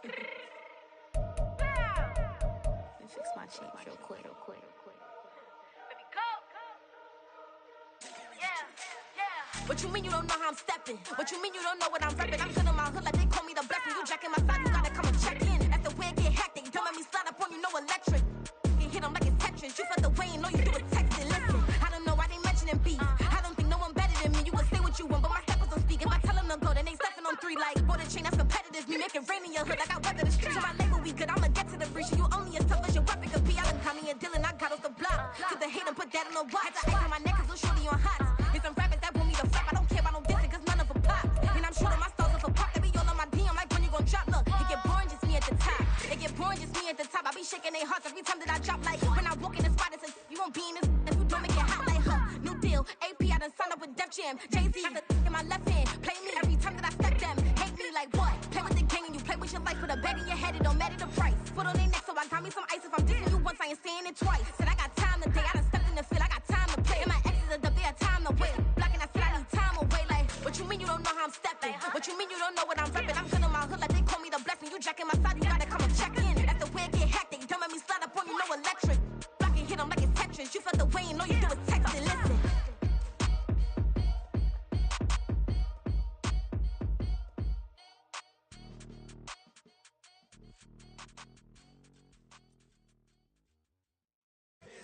me fix my change real quick. Baby, go. What you mean you don't know how I'm stepping? What you mean you don't know what I'm repping? I'm good in my hood like they call me the blessing. You jacking my side, you gotta come and check in. That's the way it get hectic. Don't let me slide up on you, no electric. You hit them like it's Tetris. You felt the way and all you do is text it. Listen, I don't know why they mentioning beef. I don't think no one better than me. You can say what you want, but my steppers don't speak. If I tell them to go, then they stepping on 3 like bought a chain that's competitive. Me make it rain in your hood like I weather the street. So my label we good, I'ma get to the breach. You only as tough as your weapon could be. I done Connie and Dylan, I got off the block. Took the hate and put that on the watch. I ice on my neck cause little shorty on hot. Here's some rappers that want me to flap. I don't care about no dissing cause none of them pop. And I'm shooting my stars off a pop. They be all on my DM like when you gon' drop. Look, it get boring just me at the top. It get boring just me at the top. I be shaking their hearts every time that I drop. Like when I walk in the spot, it's a you won't be in this if you don't make it hot like new deal. AP, I done signed up with Def Jam. Jay-Z got the in my left hand. Play me every time that I step them. Hate me like what? Play with the gang and you play with your life. Put a bag in your head, it don't matter the price. Put on their neck so I got me some ice. If I'm dissing you once, I ain't saying it twice. Said I got time today, I done stepped in the field, I got time to play. And my exes are up, they had time to wait. Blocking, I said I need time away. Like, what you mean you don't know how I'm stepping? What you mean you don't know what I'm repping? I'm good in my hood like they call me the blessing. You jacking my side, you gotta come and check in. That's the way it get hectic. Don't let me slide up on you, no electric. Blocking, hit them like it's Tetris. You felt the way and all you do is text it. Listen.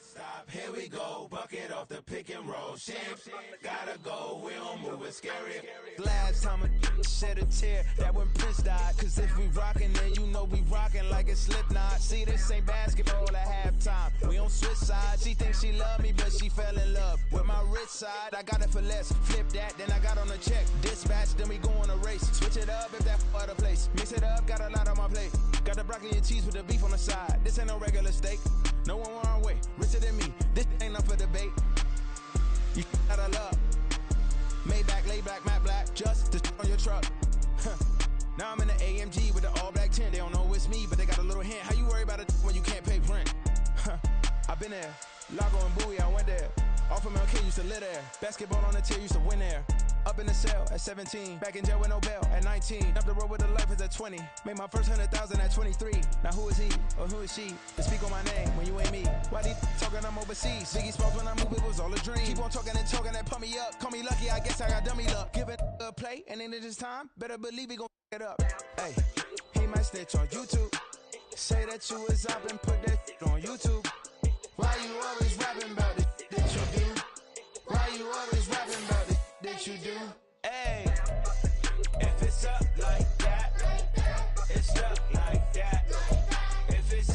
Stop, here we go, bucket off the pick and roll. Shit, gotta go, we don't move, it's scary. Last time a shed a tear, that when Prince died. Cause if we rockin', then you know we rockin' like a Slipknot. See, this ain't basketball at halftime, we on switch sides. She thinks she love me, but she fell in love with my rich side. I got it for less, flip that, then I got on a check. Dispatch, then we go on a race. Switch it up if that other place. Mix it up, got a lot on my plate. Got the broccoli and cheese with the beef on the side. This ain't no regular steak, no one wrong way. Richer than me, this ain't up for debate. You out of luck. Maybach, lay back, matte black, just to on your truck. Now I'm in the AMG with the all black tint. They don't know it's me, but they got a little hint. How you worry about it when you can't pay rent? I've been there. Lago and Bowie, I went there. Off of MLK, used to live there. Basketball on the tier, used to win there. Up in the cell at 17. Back in jail with no bail at 19. Up the road with the life is at 20. Made my first 100,000 at 23. Now who is he or who is she to speak on my name when you ain't me? Why they talking I'm overseas? Ziggy Sparks when I move, it was all a dream. Keep on talking and pump me up. Call me lucky, I guess I got dummy luck. Give it a play, and then it is time. Better believe we gon' it up. Hey, he might snitch on YouTube. Say that you was up and put that on YouTube. Why you always rapping about it that you do? Why you always rapping about it that you do? Hey, if it's up like that, it's stuck like that. If it's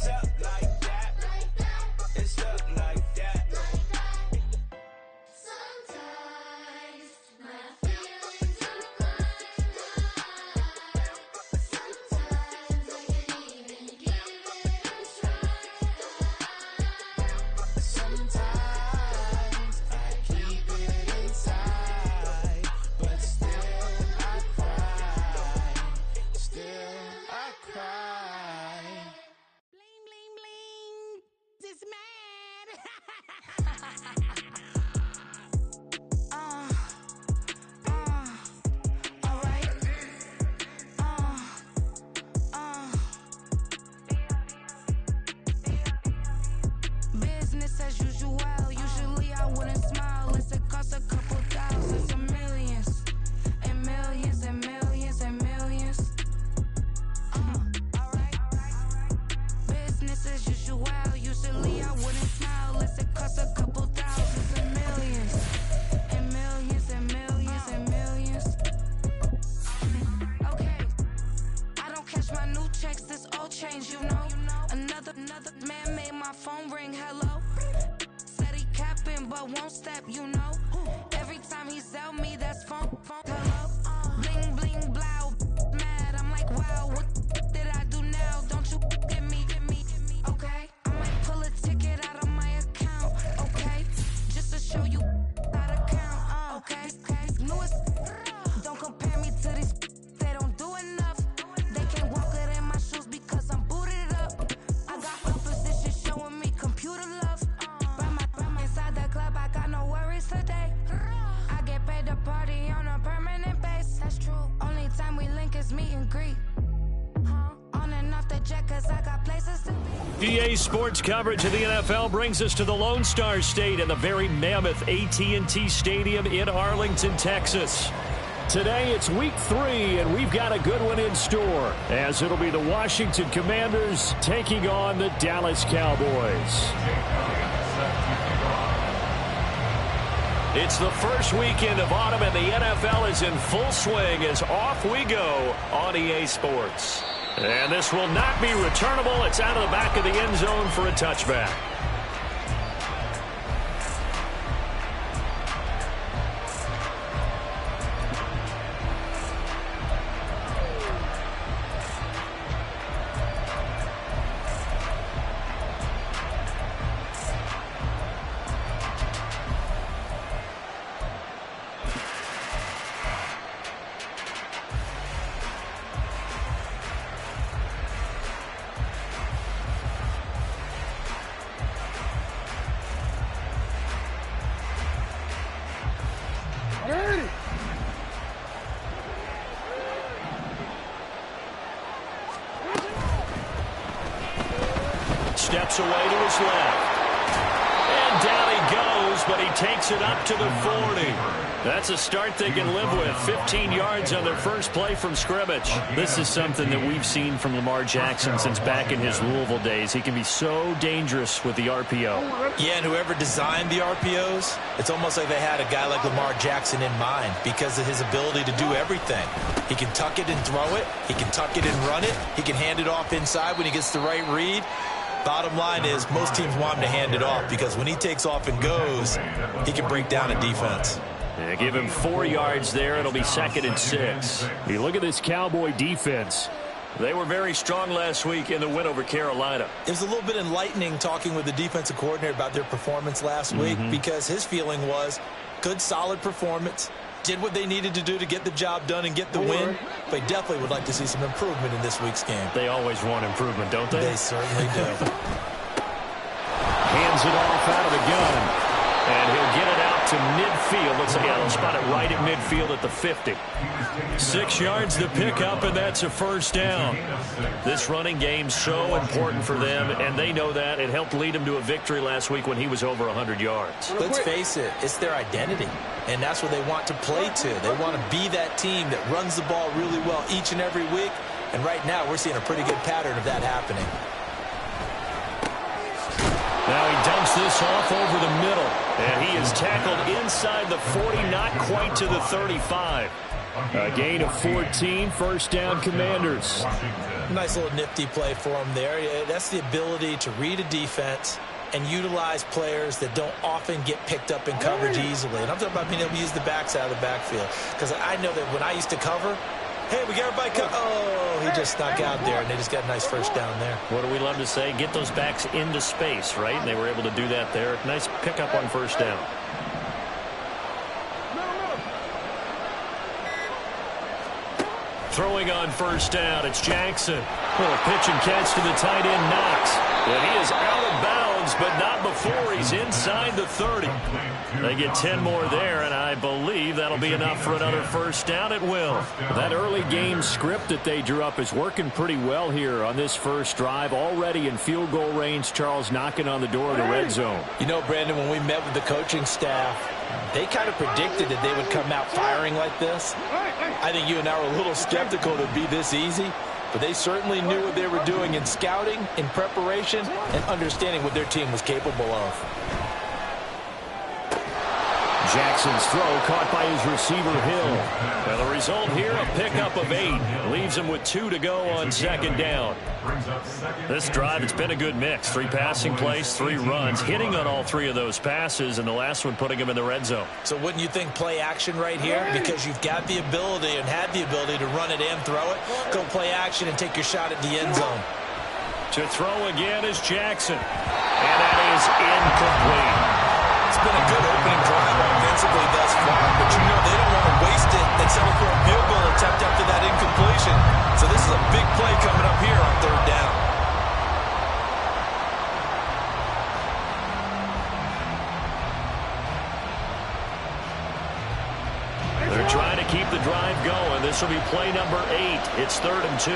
up like that, it's stuck like that. Sometimes my feelings are blind. Sometimes I can't even give it a try. Sometimes I keep it inside, but still I cry. Still I cry. Bling, bling, bling. This mad. Alright. Business as usual. Usually I wouldn't smile unless it costs a couple thousands of millions. And millions and millions and millions. Alright. Business as usual. Usually I wouldn't smile unless it costs a couple thousands of millions. And millions and millions and millions. Okay. I don't catch my new checks, this old change, you know. Another man made my phone ring, hello. Said he capping but won't step, you know. Every time he sell me, that's phone, hello. Bling, bling, blow, mad, I'm like, wow, what did I do now? Don't you get me, okay? I might pull a ticket out of my account, okay? Just to show you how to count, okay? Newest, don't compare me to these, they don't do enough. They can't walk it in my shoes because I'm booted up. I got opposition showing me computer love. Inside the club, I got no worries today. I get paid to EA Sports coverage of the NFL brings us to the Lone Star State and the very mammoth AT&T Stadium in Arlington, Texas. Today it's week 3, and we've got a good one in store, as it'll be the Washington Commanders taking on the Dallas Cowboys. It's the first weekend of autumn, and the NFL is in full swing as off we go on EA Sports. And this will not be returnable. It's out of the back of the end zone for a touchback. Steps away to his left. And down he goes, but he takes it up to the 40. That's a start they can live with. 15 yards on their first play from scrimmage. This is something that we've seen from Lamar Jackson since back in his Louisville days. He can be so dangerous with the RPO. Yeah, and whoever designed the RPOs, it's almost like they had a guy like Lamar Jackson in mind because of his ability to do everything. He can tuck it and throw it. He can tuck it and run it. He can hand it off inside when he gets the right read. Bottom line is most teams want him to hand it off because when he takes off and goes, he can break down a defense. Yeah, give him 4 yards there. It'll be 2nd and 6. You look at this Cowboy defense. They were very strong last week in the win over Carolina. It was a little bit enlightening talking with the defensive coordinator about their performance last week because his feeling was good, solid performance. Did what they needed to do to get the job done and get the win, but he definitely would like to see some improvement in this week's game. They always want improvement, don't they? They certainly do. Hands it off out of the gun. And he'll get it out to midfield. Let's see, he'll spot it right at midfield at the 50. 6 yards to pick up, and that's a first down. This running game's so important for them, and they know that. It helped lead them to a victory last week when he was over 100 yards. Let's face it, it's their identity, and that's what they want to play to. They want to be that team that runs the ball really well each and every week, and right now we're seeing a pretty good pattern of that happening. Now he dumps this off over the middle, and he is tackled inside the 40, not quite to the 35. A gain of 14, first down Commanders. Nice little nifty play for him there. That's the ability to read a defense and utilize players that don't often get picked up in coverage easily. And I'm talking about being able to use the backs out of the backfield. Because I know that when I used to cover, hey, we got everybody covered. Oh, he just snuck out there, and they just got a nice first down there. What do we love to say? Get those backs into space, right? And they were able to do that there. Nice pickup on first down. Throwing on first down, it's Jackson. Little pitch and catch to the tight end, Knox. And he is out of bounds, but not before he's inside the 30. They get 10 more there, and I believe that'll be enough for another first down. It will. That early game script that they drew up is working pretty well here on this first drive. Already in field goal range, Charles knocking on the door of the red zone. You know, Brandon, when we met with the coaching staff, they kind of predicted that they would come out firing like this. I think you and I were a little skeptical it would be this easy, but they certainly knew what they were doing in scouting, in preparation, and understanding what their team was capable of. Jackson's throw caught by his receiver, Hill. Now the result here, a pickup of 8. Leaves him with 2 to go on second down. This drive, it's been a good mix. 3 passing plays, 3 runs, hitting on all 3 of those passes, and the last one putting him in the red zone. So wouldn't you think play action right here? Because you've got the ability and had the ability to run it and throw it. Go play action and take your shot at the end zone. To throw again is Jackson. And that is incomplete. It's been a good opening drive offensively thus far, but you know they don't want to waste it and settle for a field goal attempt after that incompletion. So this is a big play coming up here on third down. They're trying to keep the drive going. This will be play number 8. It's 3rd and 2.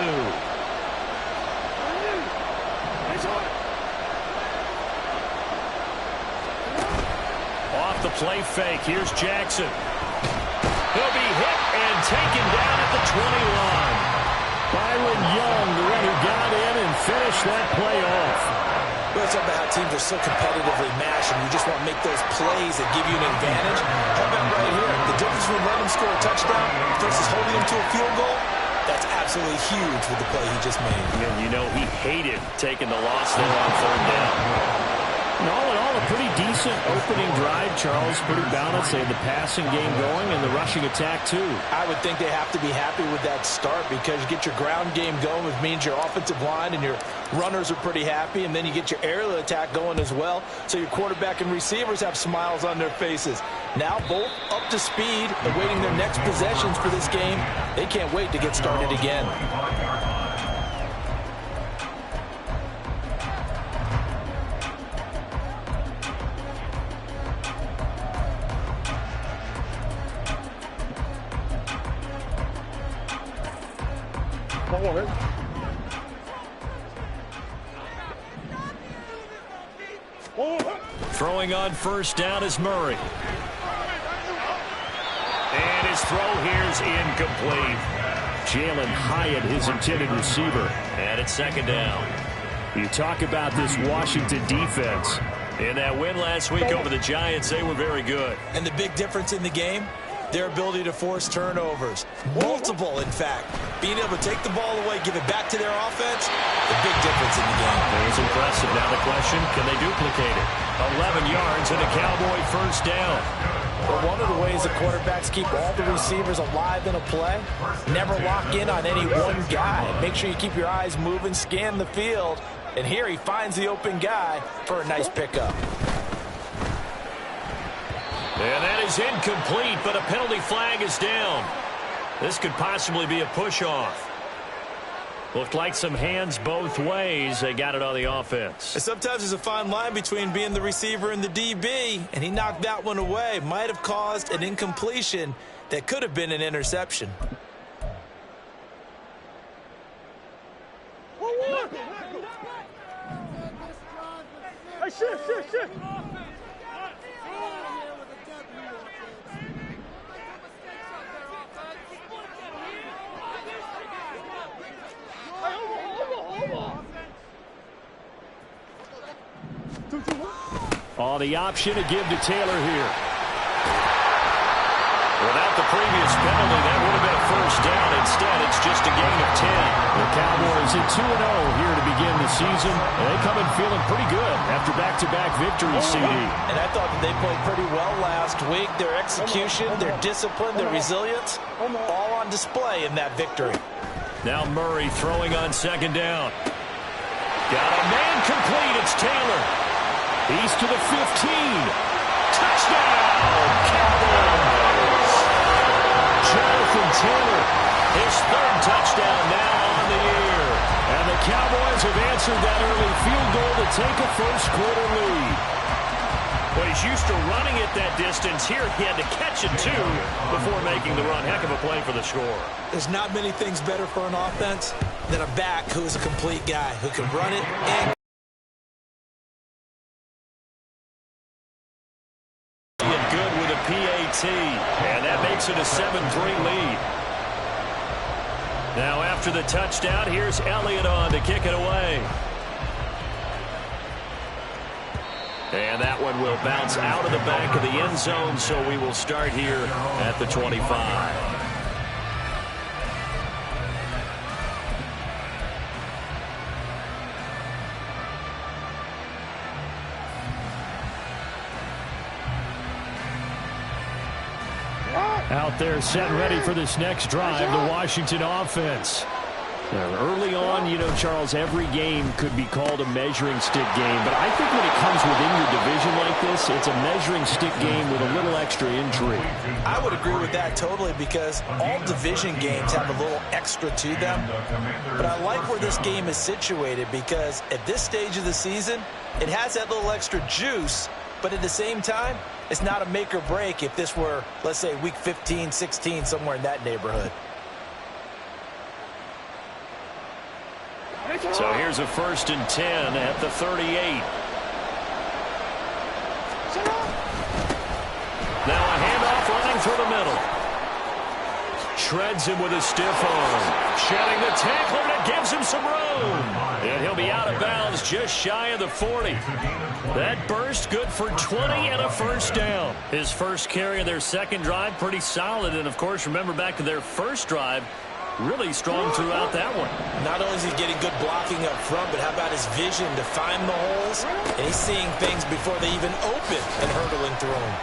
play fake. Here's Jackson. He'll be hit and taken down at the 20-line. Byron Young, the one who got in and finished that play off. Well, it's about how teams are so competitively matched, and you just want to make those plays that give you an advantage. How about right here? The difference between letting him score a touchdown versus holding him to a field goal, that's absolutely huge with the play he just made. And you know he hated taking the loss there on third down. And all in all, a pretty decent opening drive, Charles. Pretty balanced. They had the passing game going and the rushing attack, too. I would think they have to be happy with that start because you get your ground game going, which means your offensive line and your runners are pretty happy, and then you get your aerial attack going as well, so your quarterback and receivers have smiles on their faces. Now both up to speed, awaiting their next possessions for this game. They can't wait to get started again. Throwing on first down is Murray. And his throw here's incomplete. Jalen Hyatt, his intended receiver. And it's second down. You talk about this Washington defense. In that win last week over the Giants, they were very good. And the big difference in the game, their ability to force turnovers. Multiple, in fact. Being able to take the ball away, give it back to their offense, the big difference in the game. It was impressive. Now the question, can they duplicate it? 11 yards and a Cowboy first down. But one of the ways the quarterbacks keep all the receivers alive in a play, never lock in on any one guy. Make sure you keep your eyes moving, scan the field, and here he finds the open guy for a nice pickup. And that is incomplete, but a penalty flag is down. This could possibly be a push-off. Looked like some hands both ways. They got it on the offense. And sometimes there's a fine line between being the receiver and the DB, and he knocked that one away. Might have caused an incompletion that could have been an interception. Hey, shit. On the option to give to Taylor here. Without the previous penalty, that would have been a first down. Instead, it's just a gain of 10. The Cowboys at 2-0 here to begin the season. And they come in feeling pretty good after back-to-back victories, CD. And I thought that they played pretty well last week. Their execution, their discipline, their resilience, all on display in that victory. Now Murray throwing on second down. Got a man complete. It's Taylor. He's to the 15. Touchdown, Cowboys. Jonathan Taylor, his third touchdown now on the year. And the Cowboys have answered that early field goal to take a first-quarter lead. Well, he's used to running it that distance. Here he had to catch it, too, before making the run. Heck of a play for the score. There's not many things better for an offense than a back who is a complete guy, who can run it and good with a PAT, and that makes it a 7-3 lead. Now after the touchdown, here's Elliott on to kick it away. And that one will bounce out of the back of the end zone, so we will start here at the 25. Out there set and ready for this next drive, the Washington offense. Now, early on, you know, Charles, every game could be called a measuring stick game. But I think when it comes within your division like this, it's a measuring stick game with a little extra intrigue. I would agree with that totally because all division games have a little extra to them. But I like where this game is situated because at this stage of the season, it has that little extra juice. But at the same time, it's not a make or break if this were, let's say, week 15, 16, somewhere in that neighborhood. So here's a 1st and 10 at the 38. Now a handoff running through the middle. Shreds him with a stiff arm. Shedding the tackler, and it gives him some room. And he'll be out of bounds just shy of the 40. That burst good for 20 and a first down. His first carry of their second drive, pretty solid. And, of course, remember back to their first drive, really strong throughout that one. Not only is he getting good blocking up front, but how about his vision to find the holes? And he's seeing things before they even open and hurdling through them.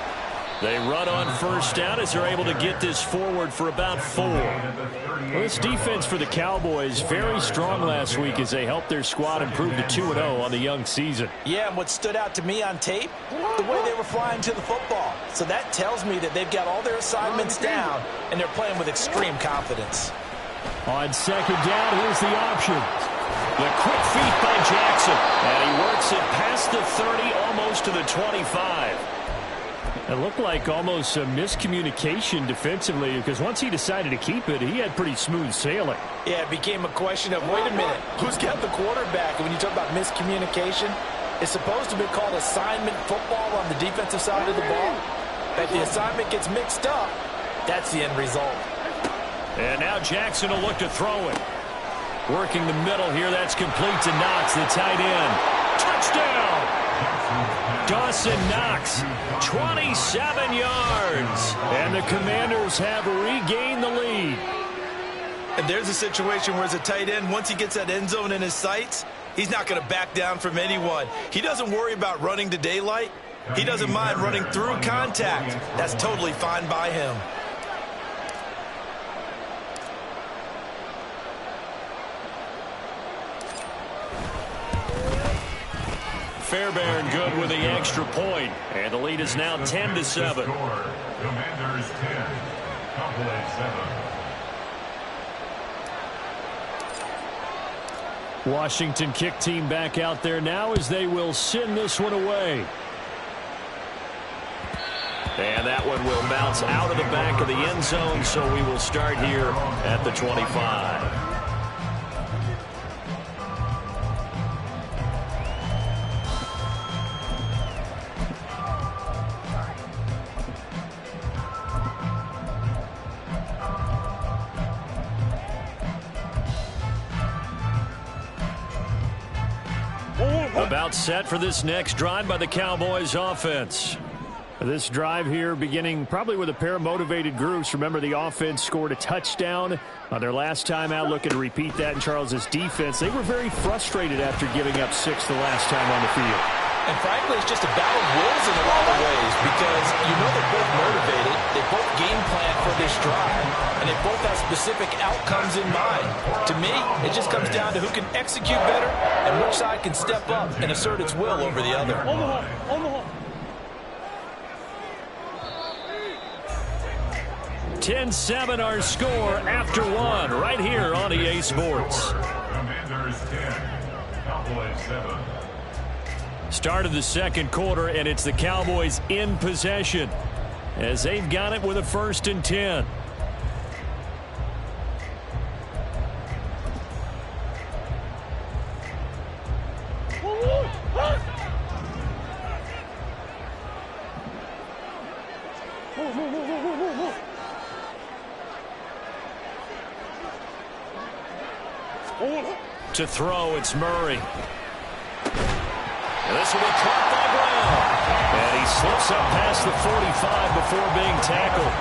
They run on first down as they're able to get this forward for about 4. Well, this defense for the Cowboys, very strong last week as they helped their squad improve to 2-0 on the young season. Yeah, and what stood out to me on tape, the way they were flying to the football. So that tells me that they've got all their assignments down, and they're playing with extreme confidence. On second down, here's the option. The quick feet by Jackson. And he works it past the 30, almost to the 25. It looked like almost a miscommunication defensively, because once he decided to keep it, he had pretty smooth sailing. Yeah, it became a question of, wait a minute, who's got the quarterback? And when you talk about miscommunication, it's supposed to be called assignment football on the defensive side of the ball. If the assignment gets mixed up, that's the end result. And now Jackson will look to throw it. Working the middle here, that's complete to Knox, the tight end. Touchdown! Dawson Knox, 27 yards. And the Commanders have regained the lead. And there's a situation where as a tight end, once he gets that end zone in his sights, he's not going to back down from anyone. He doesn't worry about running to daylight. He doesn't mind running through contact. That's totally fine by him. Fairbairn good with the extra point. And the lead is now 10-7. Commanders 10, Cowboys 7. Washington kick team back out there now as they will send this one away. And that one will bounce out of the back of the end zone, so we will start here at the 25. About set for this next drive by the Cowboys offense. This drive here beginning probably with a pair of motivated groups. Remember, the offense scored a touchdown on their last time out. Looking to repeat that in Charles's defense. They were very frustrated after giving up 6 the last time on the field. And frankly, it's just a battle of wills in a lot of ways, because you know they're both motivated, they both game plan for this drive, and they both have specific outcomes in mind. To me, it just comes down to who can execute better and which side can step up and assert its will over the other. 10-7 our score after one right here on EA Sports. Commanders 10, Cowboys 7. Start of the second quarter, and it's the Cowboys in possession as they've got it with a 1st and 10. To throw, it's Murray. And this will be caught by Brown. And he slips up past the 45 before being tackled.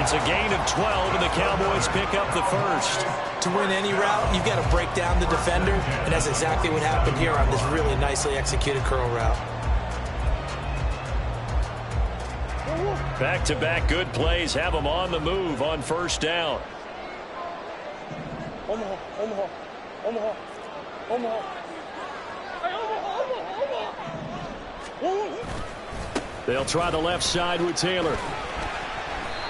It's a gain of 12, and the Cowboys pick up the first. To win any route, you've got to break down the defender, and that's exactly what happened here on this really nicely executed curl route. Back-to-back good plays have them on the move on first down. Omaha. They'll try the left side with Taylor.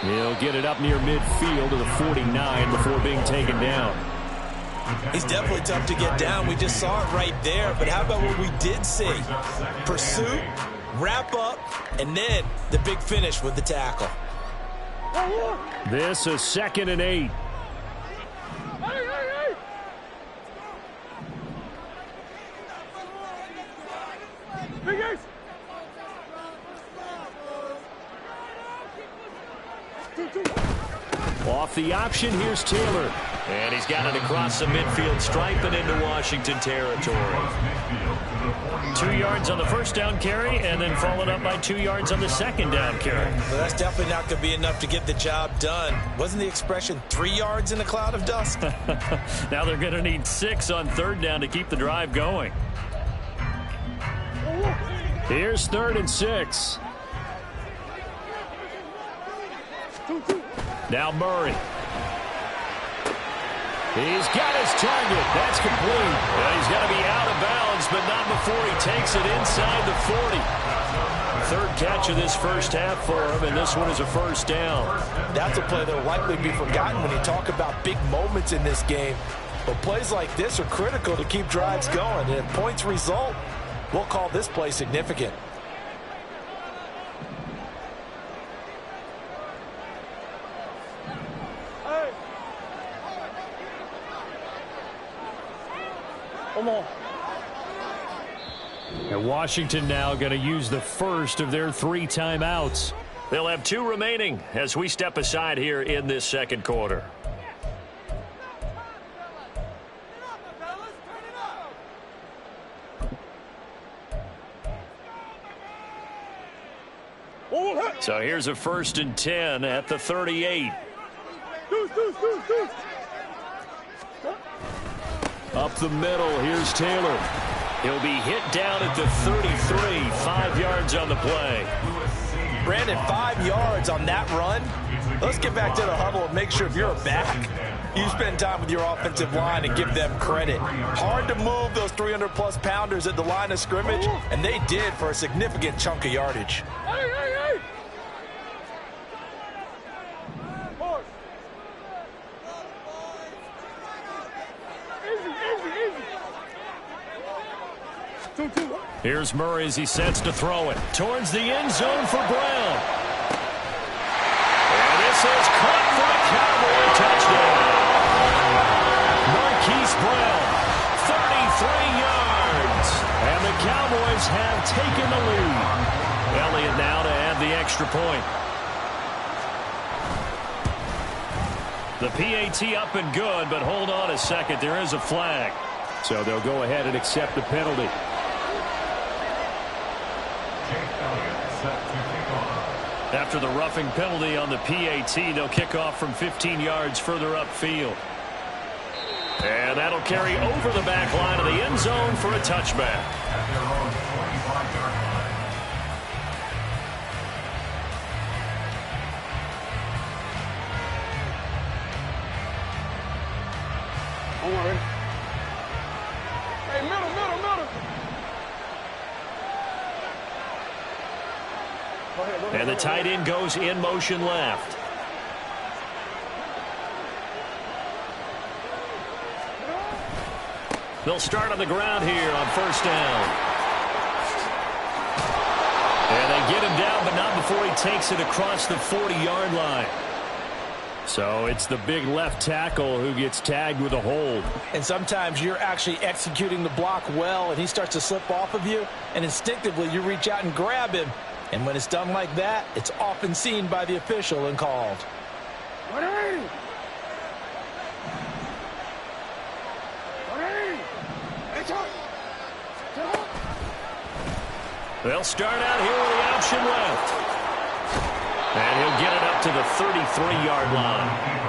He'll get it up near midfield to the 49 before being taken down. He's definitely tough to get down. We just saw it right there. But how about what we did see? Pursuit, wrap up, and then the big finish with the tackle. This is 2nd and 8. Off the option, here's Taylor. And he's got it across the midfield stripe and into Washington territory. 2 yards on the first down carry, and then followed up by 2 yards on the second down carry. Well, that's definitely not going to be enough to get the job done. Wasn't the expression 3 yards in a cloud of dust? Now they're going to need 6 on third down to keep the drive going. Here's 3rd and 6. Now Murray. He's got his target. That's complete. And he's got to be out of bounds, but not before he takes it inside the 40. Third catch of this first half for him, and this one is a first down. That's a play that will likely be forgotten when you talk about big moments in this game. But plays like this are critical to keep drives going. And if points result, we'll call this play significant. Come on. And Washington now going to use the first of their 3 timeouts. They'll have 2 remaining as we step aside here in this second quarter. So here's a 1st and 10 at the 38. Up the middle, here's Taylor. He'll be hit down at the 33, 5 yards on the play. Brandon, 5 yards on that run. Let's get back to the huddle and make sure if you're a back, you spend time with your offensive line and give them credit. Hard to move those 300-plus pounders at the line of scrimmage, and they did for a significant chunk of yardage. Here's Murray as he sets to throw it towards the end zone for Brown. And this is caught for a Cowboy touchdown. Marquise Brown, 33 yards. And the Cowboys have taken the lead. Elliott now to add the extra point. The PAT up and good, but hold on a second. There is a flag. So they'll go ahead and accept the penalty. After the roughing penalty on the PAT, they'll kick off from 15 yards further upfield. And that'll carry over the back line of the end zone for a touchback. Don't worry. Hey, middle. Go ahead, And the tight end goes in motion left. They'll start on the ground here on first down. And they get him down, but not before he takes it across the 40-yard line. So it's the big left tackle who gets tagged with a hold. And sometimes you're actually executing the block well, and he starts to slip off of you, and instinctively you reach out and grab him. And when it's done like that, it's often seen by the official and called. They'll start out here with the option left. And he'll get it up to the 33-yard line.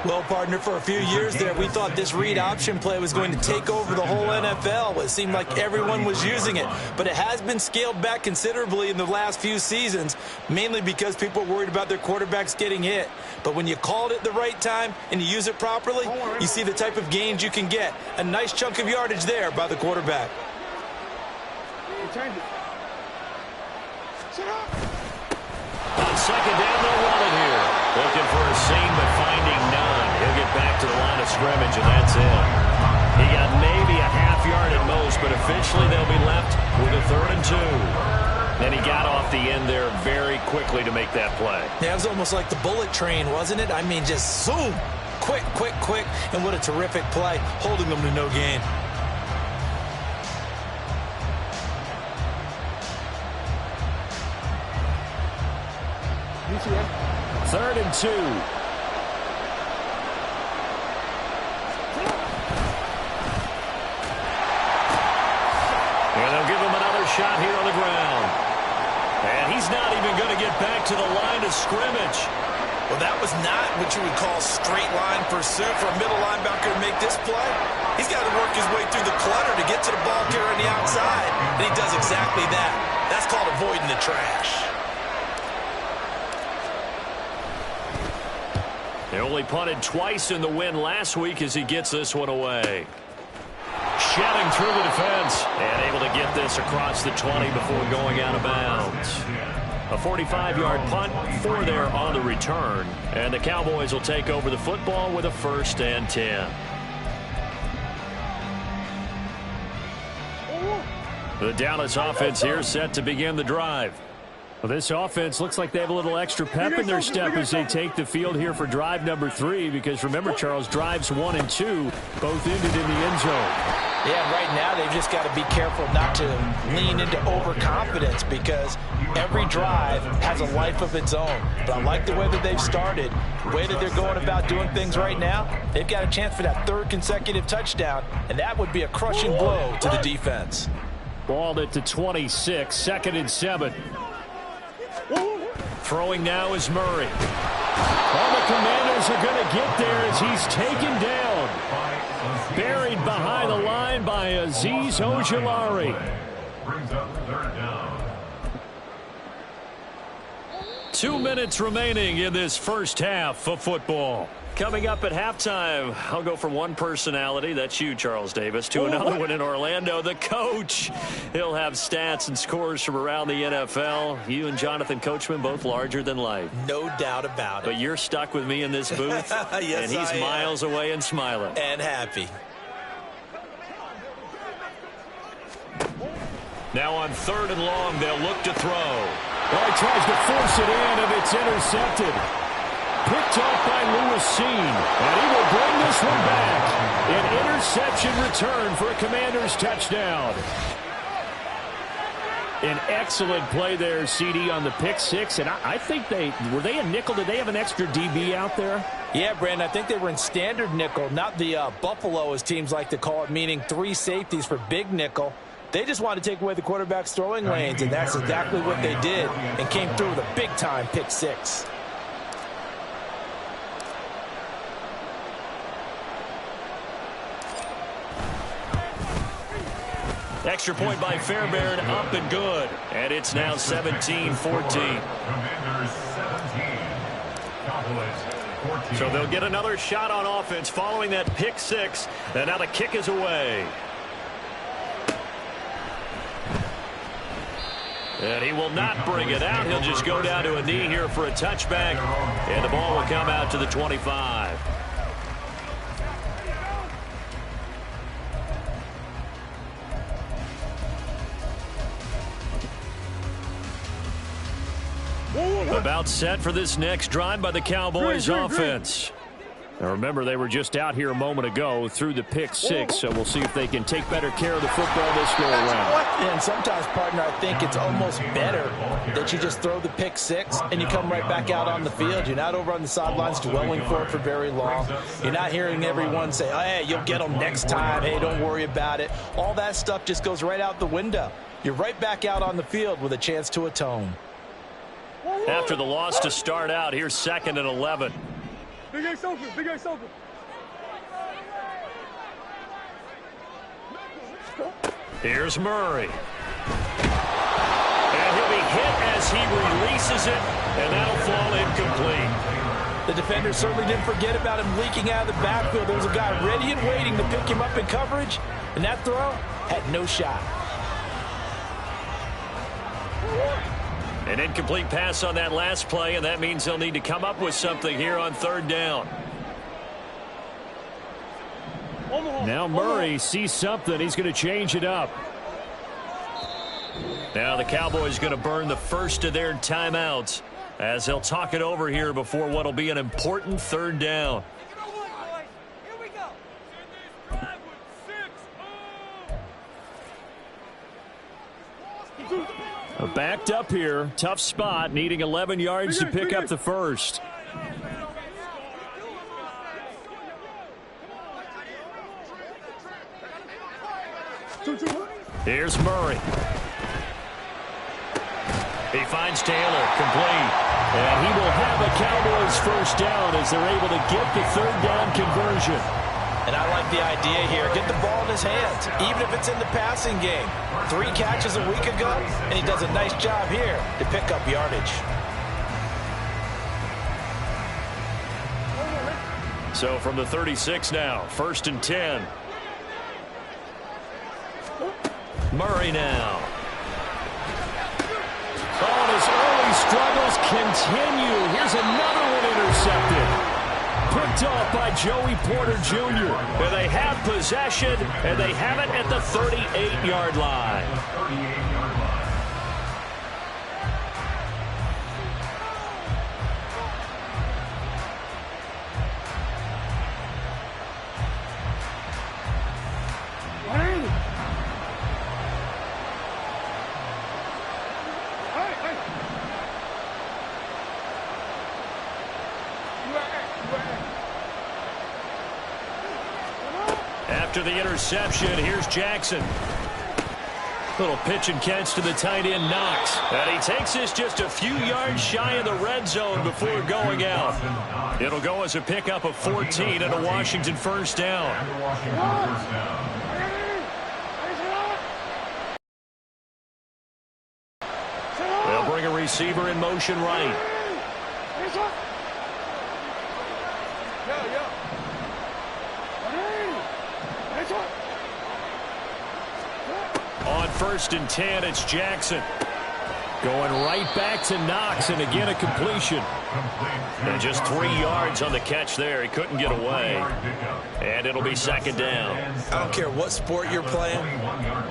Well, partner, for a few years there, we thought this read option play was going to take over the whole NFL. It seemed like everyone was using it. But it has been scaled back considerably in the last few seasons, mainly because people are worried about their quarterbacks getting hit. But when you called it the right time and you use it properly, you see the type of gains you can get. A nice chunk of yardage there by the quarterback. On second down, they'll run it here. Looking for a seam, but finding none. He'll get back to the line of scrimmage, and that's it. He got maybe a half yard at most, but officially they'll be left with a 3rd and 2. And he got off the end there very quickly to make that play. Yeah, it was almost like the bullet train, wasn't it? I mean, just zoom. Quick. And what a terrific play, holding them to no gain. You see that? 3rd and 2. And they'll give him another shot here on the ground. And he's not even going to get back to the line of scrimmage. Well, that was not what you would call straight line pursuit for a middle linebacker to make this play. He's got to work his way through the clutter to get to the ball carrier on the outside, and he does exactly that. That's called avoiding the trash. They only punted twice in the win last week as he gets this one away. Shedding through the defense and able to get this across the 20 before going out of bounds. A 45-yard punt, 4 there on the return. And the Cowboys will take over the football with a 1st and 10. The Dallas offense here set to begin the drive. Well, this offense looks like they have a little extra pep in their step as they take the field here for drive number 3. Because remember, Charles, drives 1 and 2 both ended in the end zone. Yeah, right now they've just got to be careful not to lean into overconfidence because every drive has a life of its own. But I like the way that they've started, the way that they're going about doing things right now. They've got a chance for that 3rd consecutive touchdown, and that would be a crushing blow to the defense. Balled it to 26, 2nd and 7. Throwing now is Murray. All the Commanders are going to get there as he's taken down. Buried behind the line by Azeez Ojulari. Brings up 3rd down. 2 minutes remaining in this first half of football. Coming up at halftime, I'll go from one personality, that's you, Charles Davis, to another one in Orlando, the coach. He'll have stats and scores from around the NFL. You and Jonathan Coachman, both larger than life. No doubt about it. But you're stuck with me in this booth, yes, and he's miles away and smiling. And happy. Now on 3rd and long, they'll look to throw. Well, he tries to force it in, and it's intercepted. Picked off by Lewis Seen, and he will bring this one back. An interception return for a Commanders touchdown. An excellent play there, CD, on the pick 6. And I think were they a nickel? Did they have an extra DB out there? Yeah, Brandon, I think they were in standard nickel, not the Buffalo, as teams like to call it, meaning 3 safeties for big nickel. They just wanted to take away the quarterback's throwing lanes, and that's exactly what they did, and came through with a big-time pick 6. Extra point by Fairbairn, up and good. And it's now 17-14. Commanders 17. Cowboys 14. So they'll get another shot on offense following that pick 6. And now the kick is away. And he will not bring it out. He'll just go down to a knee here for a touchback. And the ball will come out to the 25. About set for this next drive by the Cowboys offense. Now remember, they were just out here a moment ago through the pick 6, so we'll see if they can take better care of the football this go around. And sometimes, partner, I think it's almost better that you just throw the pick 6 and you come right back out on the field. You're not over on the sidelines dwelling for it for very long. You're not hearing everyone say, oh, hey, you'll get them next time. Hey, don't worry about it. All that stuff just goes right out the window. You're right back out on the field with a chance to atone. After the loss to start out, here's 2nd and 11. Big X open, Big X open. Here's Murray. And he'll be hit as he releases it, and that'll fall incomplete. The defender certainly didn't forget about him leaking out of the backfield. There was a guy ready and waiting to pick him up in coverage, and that throw had no shot. An incomplete pass on that last play, and that means they'll need to come up with something here on 3rd down. Now Murray sees something. He's going to change it up. Now the Cowboys going to burn the first of their timeouts as they'll talk it over here before what will be an important 3rd down. Backed up here. Tough spot. Needing 11 yards to pick up the first. Here's Murray. He finds Taylor, complete. And he will have a Cowboys first down as they're able to get the third down conversion. And I like the idea here. Get the ball in his hands, even if it's in the passing game. 3 catches a week ago, and he does a nice job here to pick up yardage. So from the 36 now, 1st and 10. Murray now. Oh, and his early struggles continue. Here's another one intercepted. Picked off by Joey Porter Jr. And they have possession, and they have it at the 38-yard line. After the interception, here's Jackson. Little pitch and catch to the tight end, Knox. And he takes this just a few yards shy of the red zone before going out. It'll go as a pickup of 14 and a Washington first down. They'll bring a receiver in motion right. On 1st and 10, it's Jackson. Going right back to Knox, and again a completion. And just 3 yards on the catch there. He couldn't get away. And it'll be 2nd down. I don't care what sport you're playing.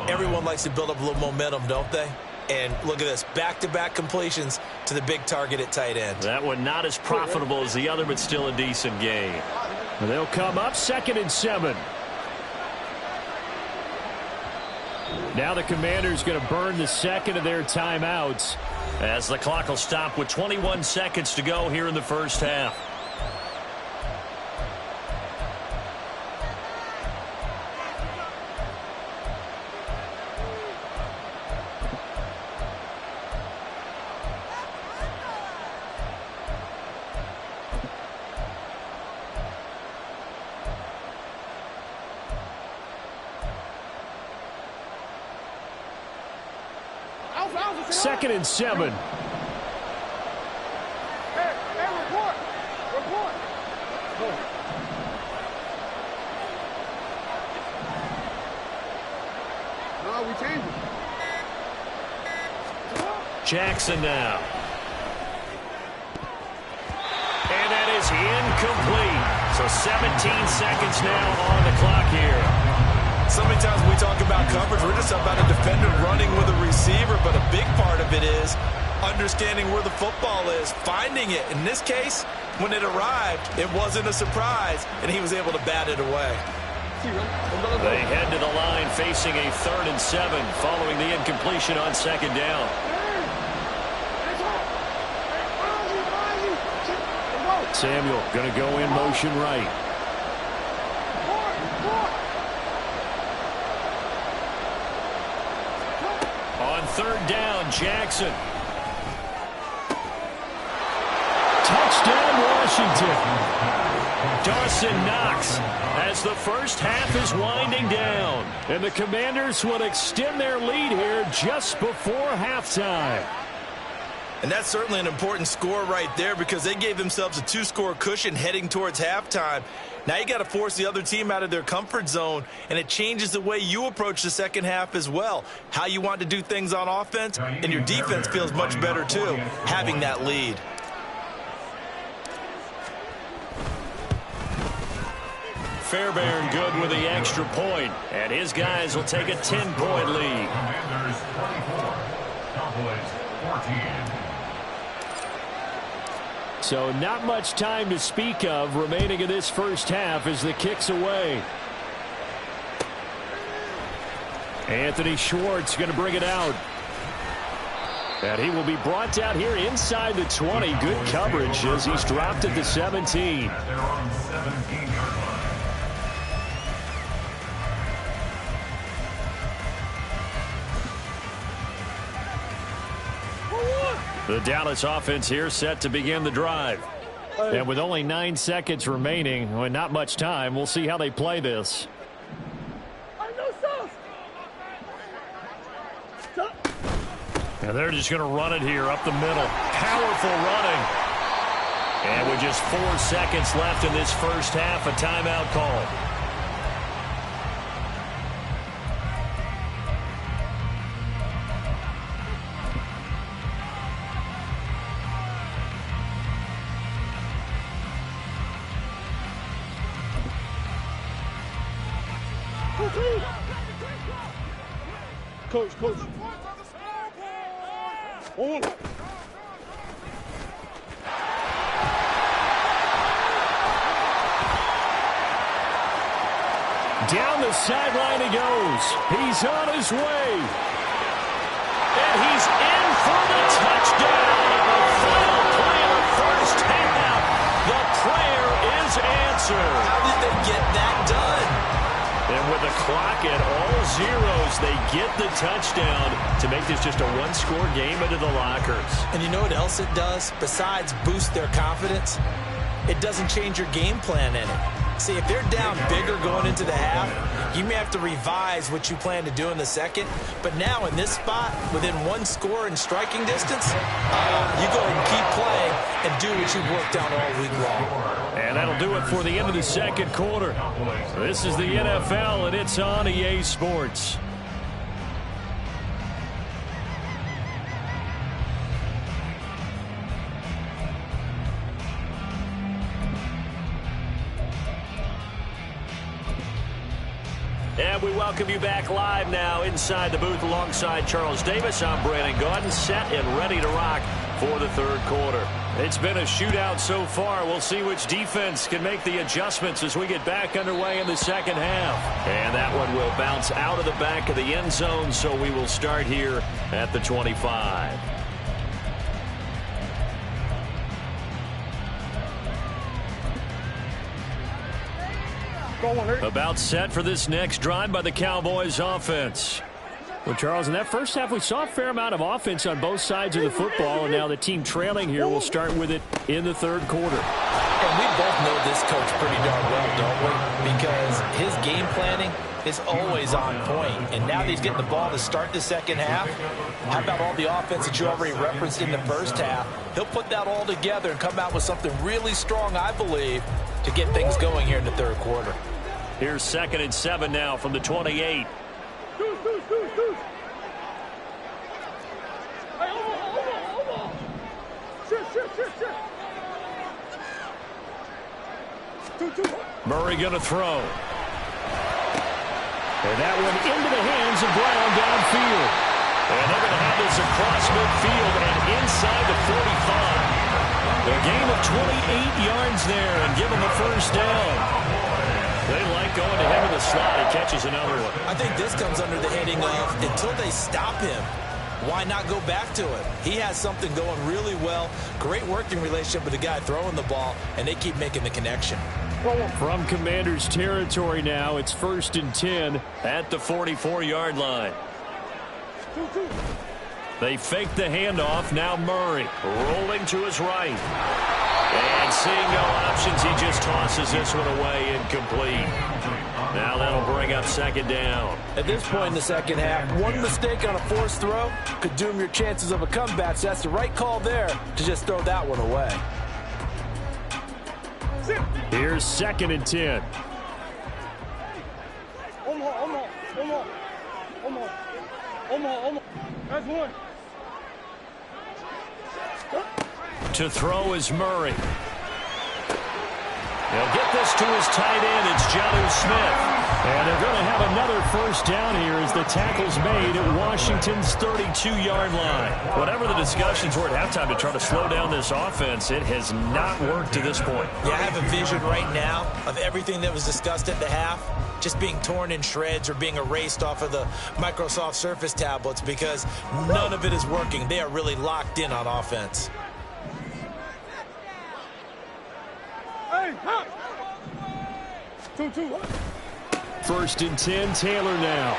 Everyone likes to build up a little momentum, don't they? And look at this, back-to-back completions to the big target at tight end. That one not as profitable as the other, but still a decent gain. And they'll come up 2nd and 7. Now the Commanders going to burn the second of their timeouts as the clock will stop with 21 seconds to go here in the first half. Second and 7. Hey, report. No, we changed it. Jackson now. And that is incomplete. So 17 seconds now on the clock here. So many times when we talk about coverage, we're just about a defender running with a receiver, but a big part of it is understanding where the football is, finding it. In this case, when it arrived, it wasn't a surprise, and he was able to bat it away. They head to the line facing a 3rd and 7 following the incompletion on 2nd down. Samuel going to go in motion right. On 3rd down, Jackson. Touchdown, Washington. Dawson Knox as the first half is winding down. And the Commanders will extend their lead here just before halftime. And that's certainly an important score right there because they gave themselves a 2-score cushion heading towards halftime. Now you got to force the other team out of their comfort zone, and it changes the way you approach the second half as well. How you want to do things on offense, and your defense feels much better too, having that lead. Fairbairn good with the extra point, and his guys will take a 10-point lead. Commanders 24, Cowboys 14. So not much time to speak of remaining in this first half as the kick's away. Anthony Schwartz going to bring it out. And he will be brought down here inside the 20. Good coverage as he's dropped at the 17. At their own 17-yard line. The Dallas offense here set to begin the drive. And with only 9 seconds remaining, well, not much time, we'll see how they play this. And they're just going to run it here up the middle. Powerful running. And with just 4 seconds left in this first half, a timeout call. Coach. Oh. Down the sideline he goes. He's on his way. And he's in for the touchdown. The final play of the first half. The prayer is answered. How did they get that done? And with the clock at all zeros, they get the touchdown to make this just a one-score game into the lockers. And you know what else it does? Besides boost their confidence, it doesn't change your game plan in it. See, if they're down bigger going into the half, you may have to revise what you plan to do in the second. But now in this spot, within one score in striking distance, you go ahead and keep playing and do what you've worked on all week long. And that'll do it for the end of the second quarter. This is the NFL, and it's on EA Sports. And we welcome you back live now inside the booth alongside Charles Davis. I'm Brandon Gaudin, set and ready to rock for the third quarter. It's been a shootout so far. We'll see which defense can make the adjustments as we get back underway in the second half. And that one will bounce out of the back of the end zone, so we will start here at the 25. About set for this next drive by the Cowboys offense. Well, Charles, in that first half, we saw a fair amount of offense on both sides of the football, and now the team trailing here will start with it in the third quarter. And we both know this coach pretty darn well, don't we? Because his game planning is always on point. And now that he's getting the ball to start the second half, how about all the offense that you already referenced in the first half? He'll put that all together and come out with something really strong, I believe, to get things going here in the third quarter. Here's 2nd and 7 now from the 28. Murray going to throw. And that one into the hands of Brown downfield. And they're going to have this across midfield and inside the 45. A gain of 28 yards there and give him a first down. They like going to him in the slot. He catches another one. I think this comes under the heading of until they stop him, why not go back to it? He has something going really well. Great working relationship with the guy throwing the ball, and they keep making the connection. From Commanders territory now, it's 1st and 10 at the 44-yard line. They fake the handoff. Now Murray rolling to his right. And seeing no options, he just tosses this one away, incomplete. Now that'll bring up 2nd down. At this point in the second half, one mistake on a forced throw could doom your chances of a comeback. So that's the right call there to just throw that one away. Here's 2nd and 10. That's one. To throw is Murray. They'll get this to his tight end. It's Jonnu Smith. And they're going to have another first down here as the tackle's made at Washington's 32-yard line. Whatever the discussions were at halftime to try to slow down this offense, it has not worked to this point. Yeah, I have a vision right now of everything that was discussed at the half just being torn in shreds or being erased off of the Microsoft Surface tablets because none of it is working. They are really locked in on offense. Hey, huh? 2-2. First and 10, Taylor now.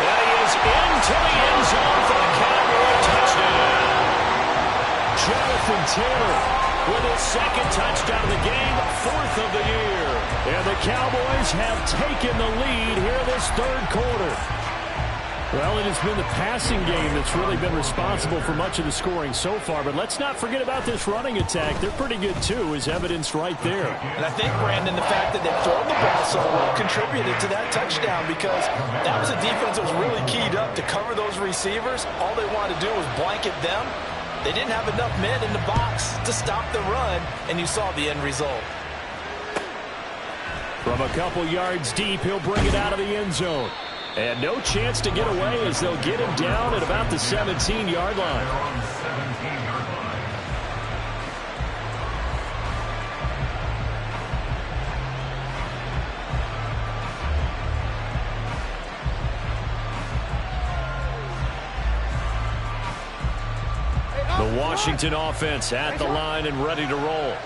And he is into the end zone for the Cowboy touchdown. Jonathan Taylor with his second touchdown of the game, fourth of the year. And the Cowboys have taken the lead here this third quarter. Well, it has been the passing game that's really been responsible for much of the scoring so far. But let's not forget about this running attack. They're pretty good, too, as evidenced right there. And I think, Brandon, the fact that they've thrown the ball so well contributed to that touchdown because that was a defense that was really keyed up to cover those receivers. All they wanted to do was blanket them. They didn't have enough men in the box to stop the run, and you saw the end result. From a couple yards deep, he'll bring it out of the end zone. And no chance to get away as they'll get him down at about the 17-yard line. The Washington offense at the line and ready to roll.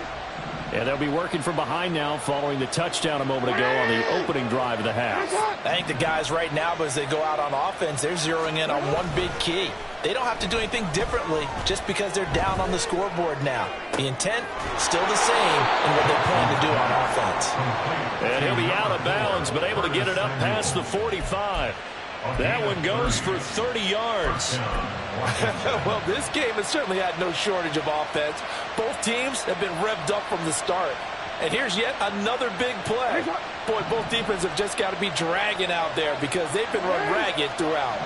And they'll be working from behind now following the touchdown a moment ago on the opening drive of the half. I think the guys right now, as they go out on offense, they're zeroing in on one big key. They don't have to do anything differently just because they're down on the scoreboard now. The intent, still the same in what they plan to do on offense. And he'll be out of bounds, but able to get it up past the 45. That one goes for 30 yards. Well, this game has certainly had no shortage of offense. Both teams have been revved up from the start. And here's yet another big play. Boy, both defenses have just got to be dragging out there because they've been run ragged throughout.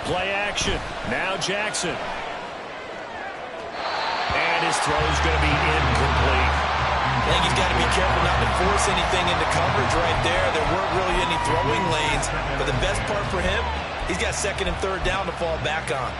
Play action. Now Jackson. And his throw is going to be incomplete. I think he's got to be careful not to force anything into coverage right there. There weren't really any throwing lanes. But the best part for him, he's got second and third down to fall back on.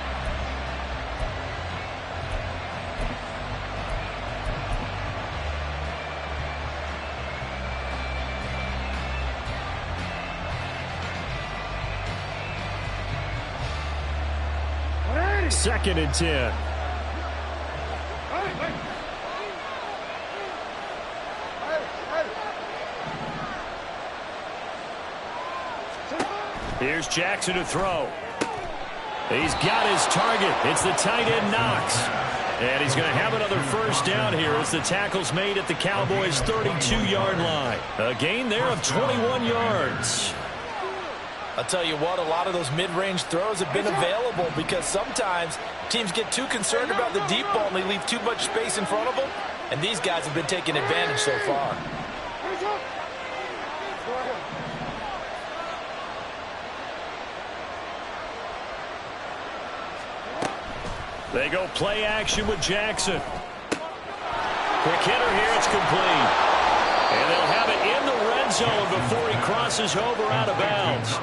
Second and 10. Here's Jackson to throw. He's got his target. It's the tight end Knox. And he's going to have another first down here as the tackle's made at the Cowboys' 32-yard line. A gain there of 21 yards. I'll tell you what, a lot of those mid-range throws have been available because sometimes teams get too concerned about the deep ball and they leave too much space in front of them. And these guys have been taking advantage so far. They go play action with Jackson. Quick hitter here, it's complete. And they'll have it in the red zone before he crosses over out of bounds.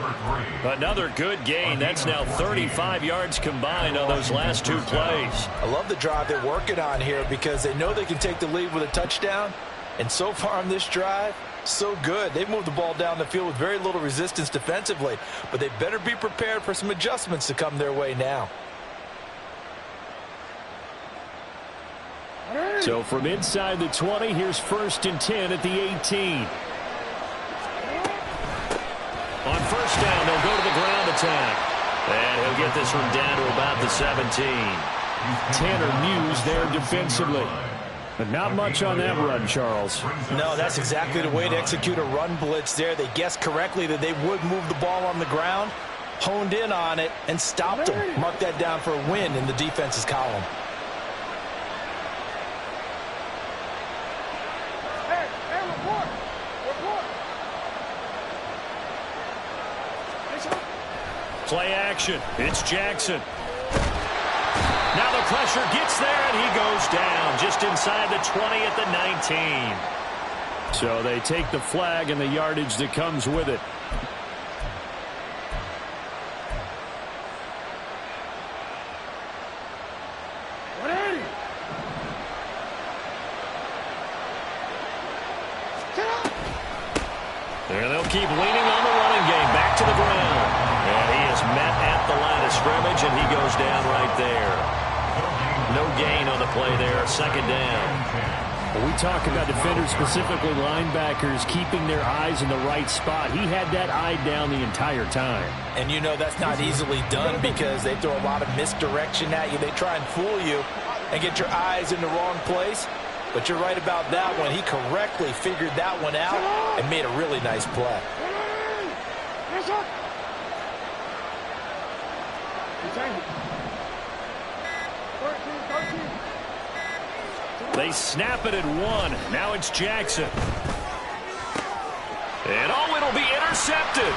Another good gain. That's now 35 yards combined on those last two plays. I love the drive they're working on here because they know they can take the lead with a touchdown. And so far on this drive, so good. They've moved the ball down the field with very little resistance defensively. But they better be prepared for some adjustments to come their way now. So from inside the 20, here's first and 10 at the 18. On first down, they'll go to the ground attack. And he'll get this one down to about the 17. Tanner Muse there defensively. But not much on that run, Charles. No, that's exactly the way to execute a run blitz there. They guessed correctly that they would move the ball on the ground, honed in on it, and stopped them. Mark that down for a win in the defense's column. Play action. It's Jackson. Now the pressure gets there, and he goes down just inside the 20 at the 19. So they take the flag and the yardage that comes with it. And they'll keep leaning on the running game. Back to the ground. And he is met at the line of scrimmage, and he goes down right there. No gain on the play there. Second down. Well, we talk about defenders, specifically linebackers, keeping their eyes in the right spot. He had that eye down the entire time. And you know that's not easily done because they throw a lot of misdirection at you. They try and fool you and get your eyes in the wrong place. But you're right about that one. He correctly figured that one out and made a really nice play. They snap it at 1. Now it's Jackson. And it'll be intercepted.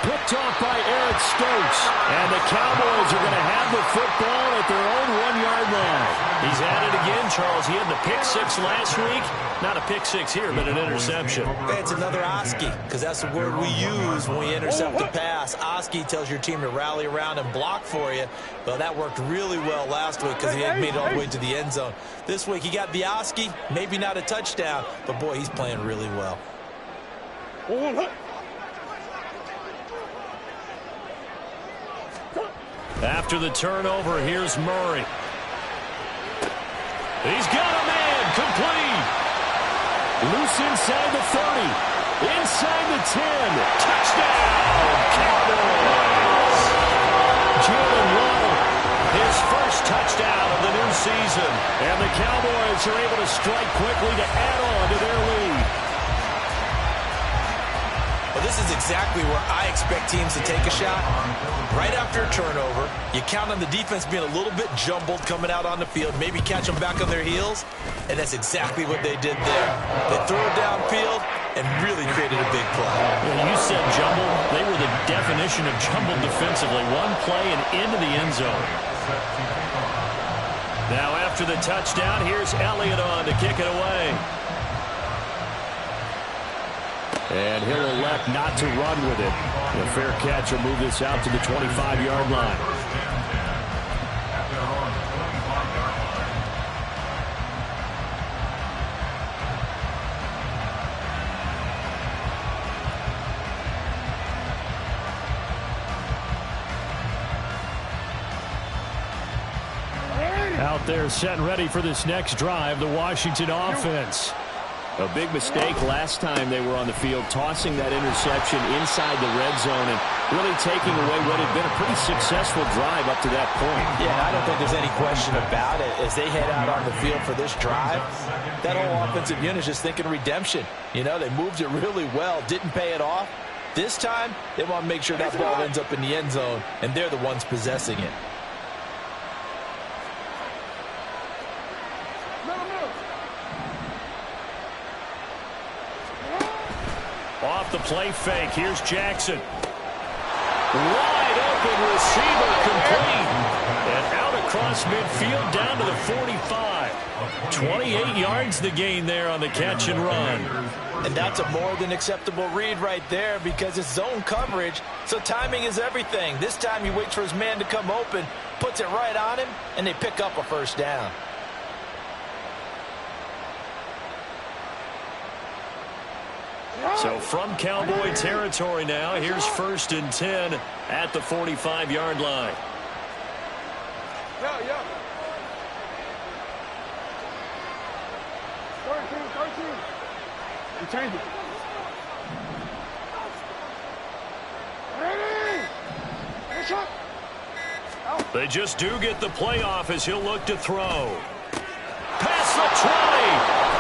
Picked off by Eric Stokes. And the Cowboys are going to have the football at their own 1-yard line. He's at it again, Charles. He had the pick 6 last week. Not a pick 6 here, but an interception. It's another Oski, because that's the word we use when we intercept a pass. Oski tells your team to rally around and block for you. Well, that worked really well last week because he had made it all the way to the end zone. This week he got the Oski, maybe not a touchdown, but boy, he's playing really well. After the turnover, here's Murray. He's got a man, complete. Loose inside the 30, inside the 10. Touchdown, Cowboys. Jalen Waddle, his first touchdown of the new season. And the Cowboys are able to strike quickly to add on to their lead. Well, this is exactly where I expect teams to take a shot. Right after a turnover, you count on the defense being a little bit jumbled coming out on the field, maybe catch them back on their heels, and that's exactly what they did there. They threw it downfield and really created a big play. Well, you said jumbled. They were the definition of jumbled defensively. One play and into the end zone. Now after the touchdown, here's Elliott on to kick it away. And he'll elect not to run with it. A fair catch will move this out to the 25-yard line. Out there set and ready for this next drive, the Washington offense. A big mistake last time they were on the field, tossing that interception inside the red zone and really taking away what had been a pretty successful drive up to that point. Yeah, I don't think there's any question about it. As they head out on the field for this drive, that whole offensive unit is just thinking redemption. You know, they moved it really well, didn't pay it off. This time, they want to make sure that ball ends up in the end zone, and they're the ones possessing it. Off the play fake, here's Jackson. Wide open receiver, complete. And out across midfield down to the 45. 28 yards the gain there on the catch and run. And that's a more than acceptable read right there because it's zone coverage, so timing is everything. This time he waits for his man to come open, puts it right on him, and they pick up a first down. So from Cowboy territory now, here's 1st and 10 at the 45-yard line. Yeah. 13. You change it. Ready? Push up. They just do get the playoff as he'll look to throw. Past the 20.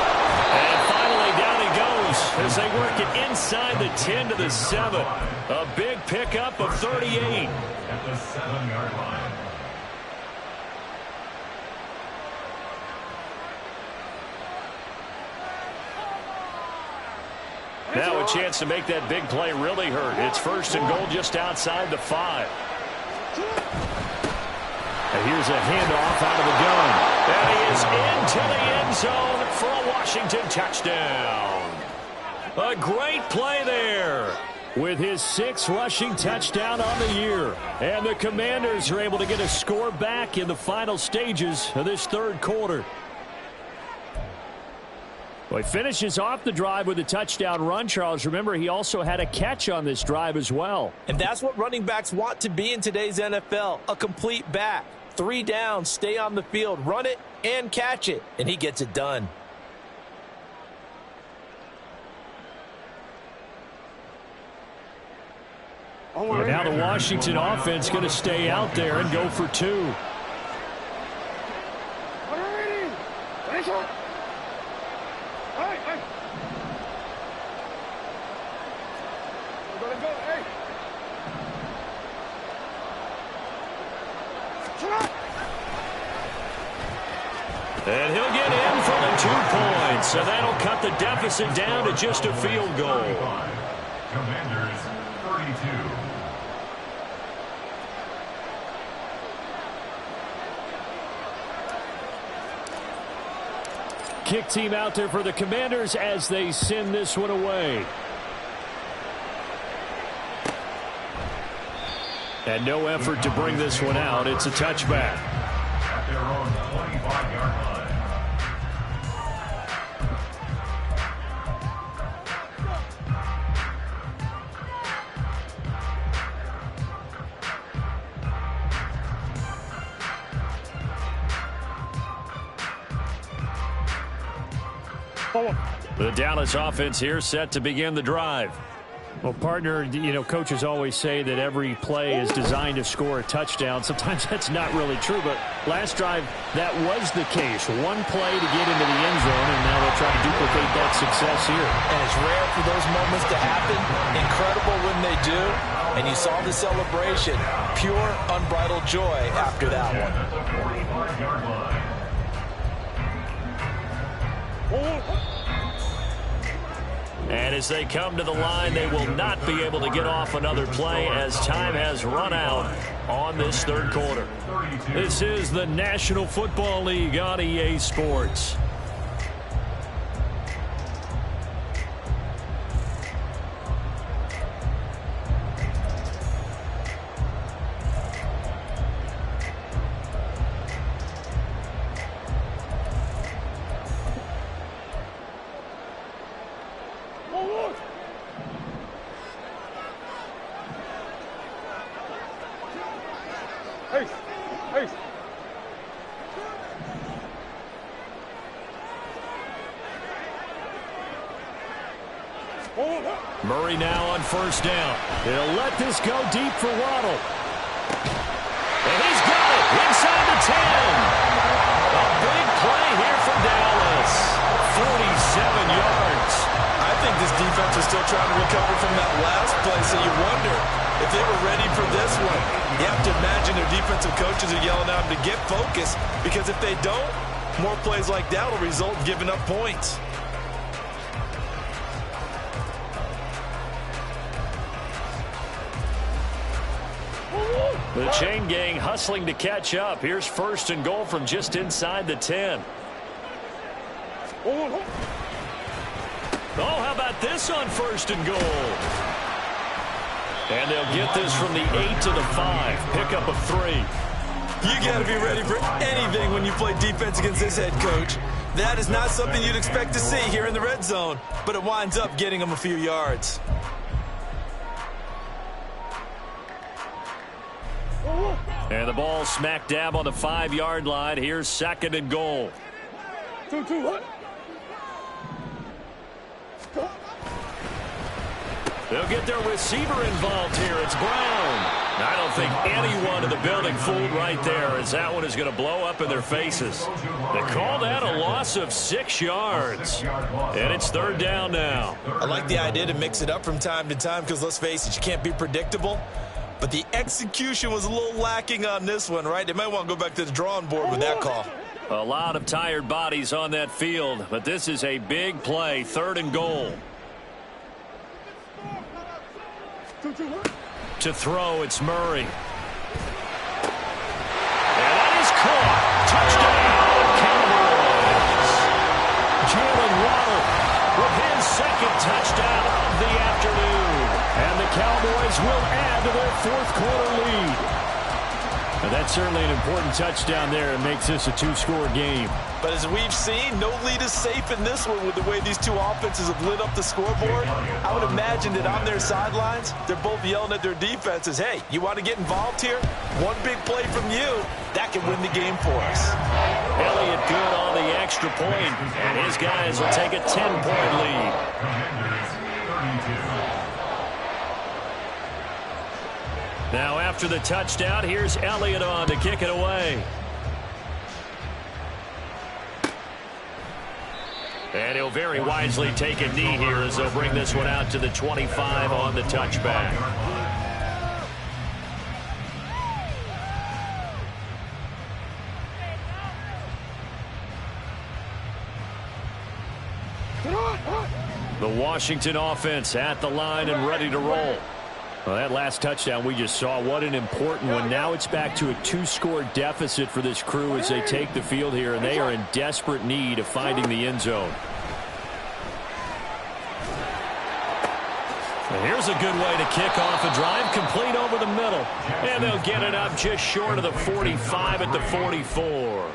And finally down he goes as they work it inside the 10 to the 7. A big pickup of 38. At the 7-yard line. Now a chance to make that big play really hurt. It's 1st and goal just outside the 5. Here's a handoff out of the gun. And he is into the end zone for a Washington touchdown. A great play there. With his 6th rushing touchdown on the year. And the Commanders are able to get a score back in the final stages of this third quarter. Well, he finishes off the drive with a touchdown run, Charles. Remember, he also had a catch on this drive as well. And that's what running backs want to be in today's NFL, a complete back. 3 downs, stay on the field, run it, and catch it. And he gets it done. And now the Washington offense going to stay out there and go for 2. And he'll get in for the 2 points. And that'll cut the deficit down to just a field goal. Commanders 32. Kick team out there for the Commanders as they send this one away. And no effort to bring this one out. It's a touchback. At their own 25-yard line. The Dallas offense here set to begin the drive. Well, partner, coaches always say that every play is designed to score a touchdown. Sometimes that's not really true, but last drive, that was the case. One play to get into the end zone, and now they'll try to duplicate that success here. And it's rare for those moments to happen. Incredible when they do. And you saw the celebration. Pure, unbridled joy after that one. At the 45-yard line. And as they come to the line, they will not be able to get off another play as time has run out on this third quarter. This is the National Football League on EA Sports. Murray now on first down. They'll let this go deep for Waddle. And he's got it inside the 10. A big play here for Dallas. 47 yards. I think this defense is still trying to recover from that last play, so you wonder if they were ready for this one. You have to imagine their defensive coaches are yelling at them to get focused, because if they don't, more plays like that will result in giving up points. The chain gang hustling to catch up. Here's first and goal from just inside the 10. Oh, how about this on first and goal? And they'll get this from the 8 to the 5. Pickup of 3. You got to be ready for anything when you play defense against this head coach. That is not something you'd expect to see here in the red zone, but it winds up getting them a few yards. And the ball smack dab on the 5-yard line. Here's second and goal. 2-2. They'll get their receiver involved here. It's Brown. I don't think anyone in the building fooled right there, as that one is going to blow up in their faces. They call that a loss of 6 yards. And it's third down now. I like the idea to mix it up from time to time, because let's face it, you can't be predictable. But the execution was a little lacking on this one, right? They might want to go back to the drawing board with that call. A lot of tired bodies on that field, but this is a big play, third and goal. To throw, it's Murray. And that fourth quarter lead. Now, that's certainly an important touchdown there. It makes this a two-score game. But as we've seen, no lead is safe in this one with the way these two offenses have lit up the scoreboard. I would imagine that on their sidelines, they're both yelling at their defenses, hey, you want to get involved here? One big play from you, that can win the game for us. Elliott good on the extra point, and his guys will take a 10-point lead. Now after the touchdown, here's Elliott on to kick it away. And he'll very wisely take a knee here as they'll bring this one out to the 25 on the touchback. The Washington offense at the line and ready to roll. Well, that last touchdown we just saw, what an important one. Now it's back to a two-score deficit for this crew as they take the field here, and they are in desperate need of finding the end zone. And here's a good way to kick off a drive, complete over the middle. And they'll get it up just short of the 45 at the 44.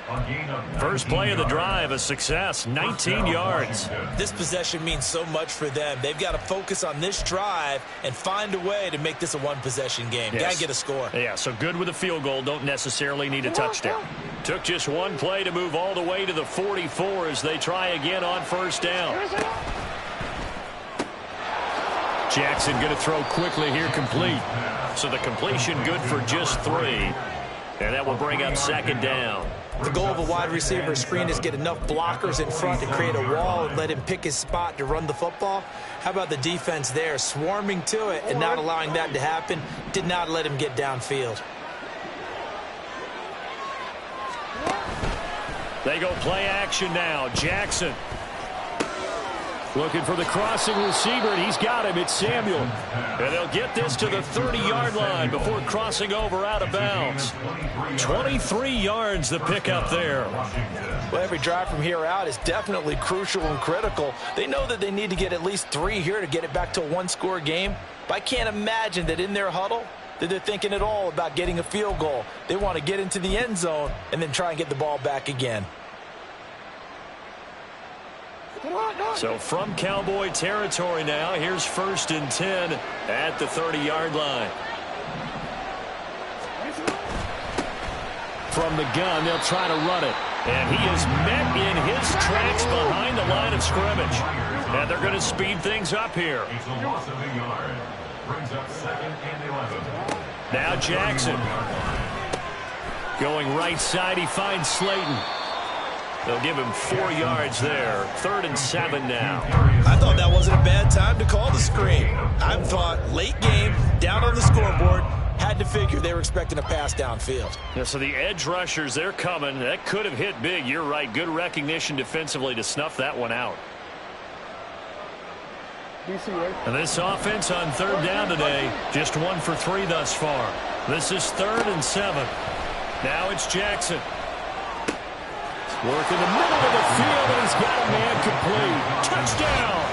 First play of the drive, a success, 19 yards. This possession means so much for them. They've got to focus on this drive and find a way to make this a one-possession game. Yes. Got to get a score. Yeah, so good with a field goal, don't necessarily need a touchdown. Took just one play to move all the way to the 44 as they try again on first down. Jackson going to throw quickly here, complete. So the completion good for just 3. And that will bring up second down. The goal of a wide receiver screen is get enough blockers in front to create a wall and let him pick his spot to run the football. How about the defense there, swarming to it and not allowing that to happen? Did not let him get downfield. They go play action now. Jackson looking for the crossing receiver, and he's got him. It's Samuel. And they'll get this to the 30-yard line before crossing over out of bounds. 23 yards the pickup there. Well, every drive from here out is definitely crucial and critical. They know that they need to get at least 3 here to get it back to a one-score game. But I can't imagine that in their huddle that they're thinking at all about getting a field goal. They want to get into the end zone and then try and get the ball back again. So from Cowboy territory now, here's 1st and 10 at the 30-yard line. From the gun, they'll try to run it. And he is met in his tracks behind the line of scrimmage. And they're going to speed things up here. Now Jackson. Going right side, he finds Slayton. They'll give him 4 yards there. 3rd and 7 now. I thought that wasn't a bad time to call the screen. I thought late game, down on the scoreboard, had to figure they were expecting a pass downfield. Yeah, so the edge rushers, they're coming. That could have hit big. You're right. Good recognition defensively to snuff that one out. And this offense on 3rd down today, just 1 for 3 thus far. This is 3rd and 7. Now it's Jackson. Work in the middle of the field, and he's got a man complete. Touchdown!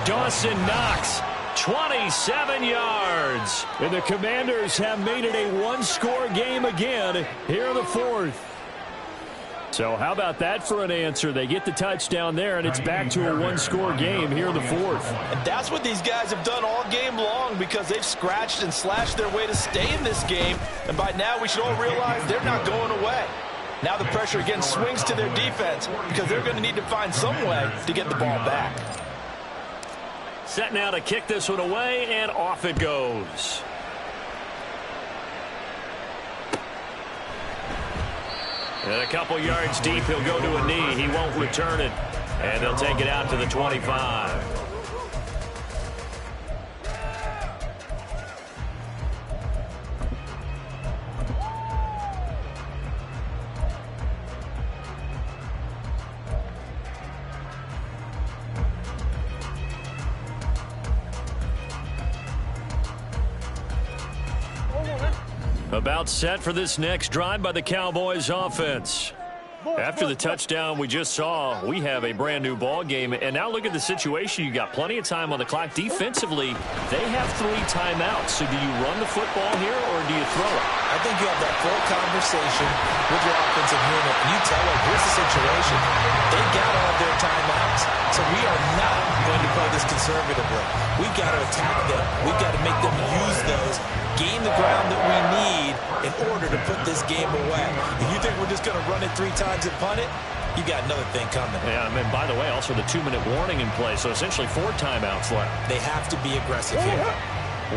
Dawson Knox, 27 yards. And the Commanders have made it a one-score game again here in the 4th. So how about that for an answer? They get the touchdown there, and it's back to a one-score game here in the 4th. And that's what these guys have done all game long because they've scratched and slashed their way to stay in this game. And by now, we should all realize they're not going away. Now the pressure again swings to their defense because they're going to need to find some way to get the ball back. Set now to kick this one away, and off it goes. And a couple yards deep, he'll go to a knee. He won't return it. And they'll take it out to the 25. About set for this next drive by the Cowboys offense. After the touchdown we just saw, we have a brand new ball game. And now look at the situation. You got plenty of time on the clock. Defensively, they have 3 timeouts. So do you run the football here or do you throw it? I think you have that full conversation with your offensive unit, and you tell them, here's the situation. They got all their timeouts, so we are not going to play this conservatively. We've got to attack them. We've got to make them use those, gain the ground that we need in order to put this game away. If you think we're just going to run it 3 times and punt it, you got another thing coming. Yeah, I mean, by the way, also the 2-minute warning in play, so essentially 4 timeouts left. They have to be aggressive here.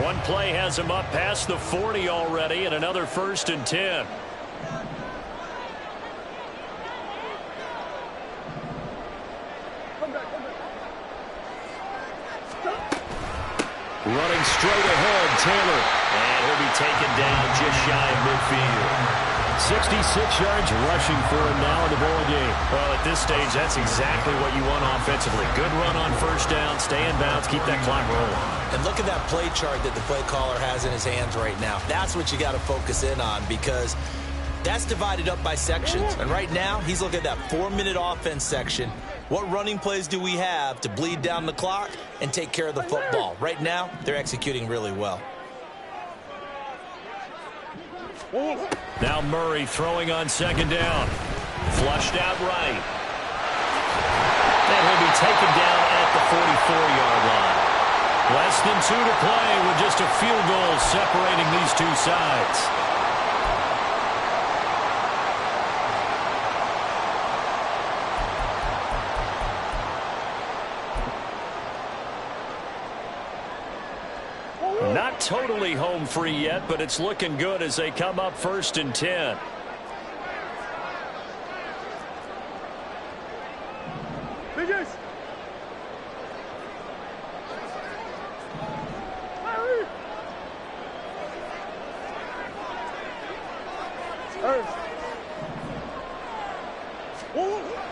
One play has him up past the 40 already, and another 1st and 10. Running straight ahead, Taylor. And he'll be taken down just shy of midfield. 66 yards rushing for him now in the ball game. Well, at this stage, that's exactly what you want offensively. Good run on 1st down, stay in bounds, keep that clock rolling. And look at that play chart that the play caller has in his hands right now. That's what you got to focus in on, because that's divided up by sections. And right now, he's looking at that 4-minute offense section. What running plays do we have to bleed down the clock and take care of the football? Right now, they're executing really well. Now Murray throwing on 2nd down. Flushed out right. And he'll be taken down at the 44-yard line. Less than 2 to play with just a field goal separating these 2 sides. Not totally home free yet, but it's looking good as they come up 1st and 10.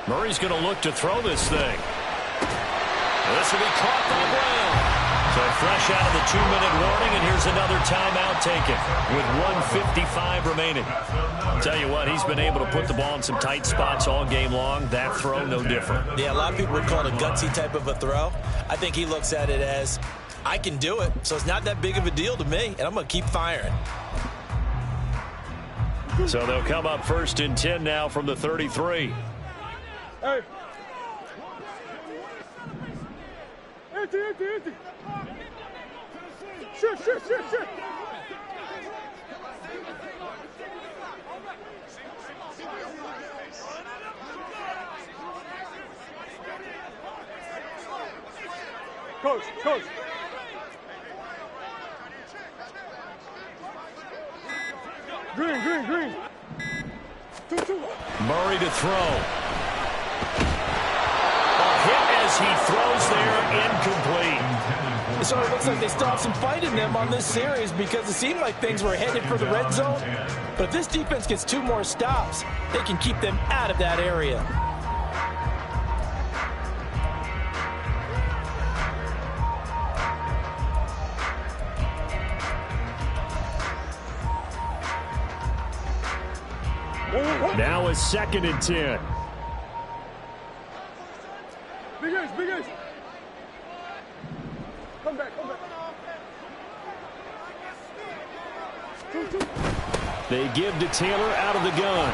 Murray's going to look to throw this thing. This will be caught by Brown. So fresh out of the 2-minute warning, and here's another timeout taken with 1:55 remaining. Tell you what, he's been able to put the ball in some tight spots all game long. That throw, no different. Yeah, a lot of people would call it a gutsy type of a throw. I think he looks at it as, I can do it, so it's not that big of a deal to me, and I'm going to keep firing. So they'll come up 1st and 10 now from the 33. Hey. Empty. Shit. Coach. Green. 2-2. Murray to throw. Hit as he throws there, incomplete. So it looks like they still have some fight in them on this series, because it seemed like things were headed for the red zone. But if this defense gets 2 more stops, they can keep them out of that area. Now a 2nd and 10. Big Ace. Come back. 2-2. They give to Taylor out of the gun.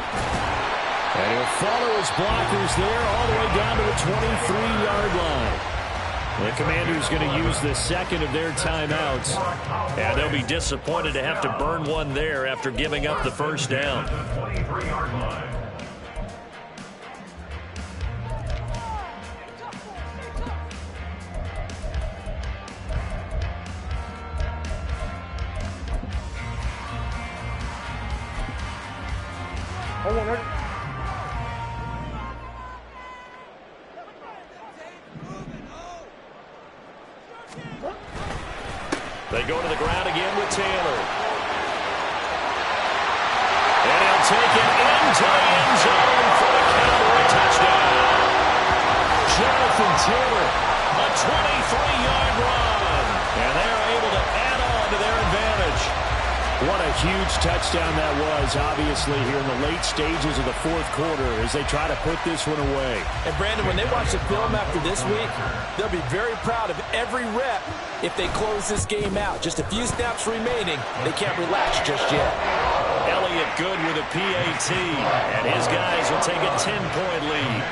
And he'll follow his blockers there all the way down to the 23-yard line. The Commanders going to use the 2nd of their timeouts. And they'll be disappointed to have to burn one there after giving up the 1st down. 23-yard line. They go to the ground again with Taylor. And he'll take it into the end zone for the Cowboy touchdown. Jonathan Taylor, a 23-yard run. And they're able to add on to their advantage. What a huge touchdown that was, obviously, here in the late stages of the fourth quarter as they try to put this one away. And, Brandon, when they watch the film after this week, they'll be very proud of every rep if they close this game out. Just a few snaps remaining. They can't relax just yet. Elliott good with a PAT, and his guys will take a 10-point lead.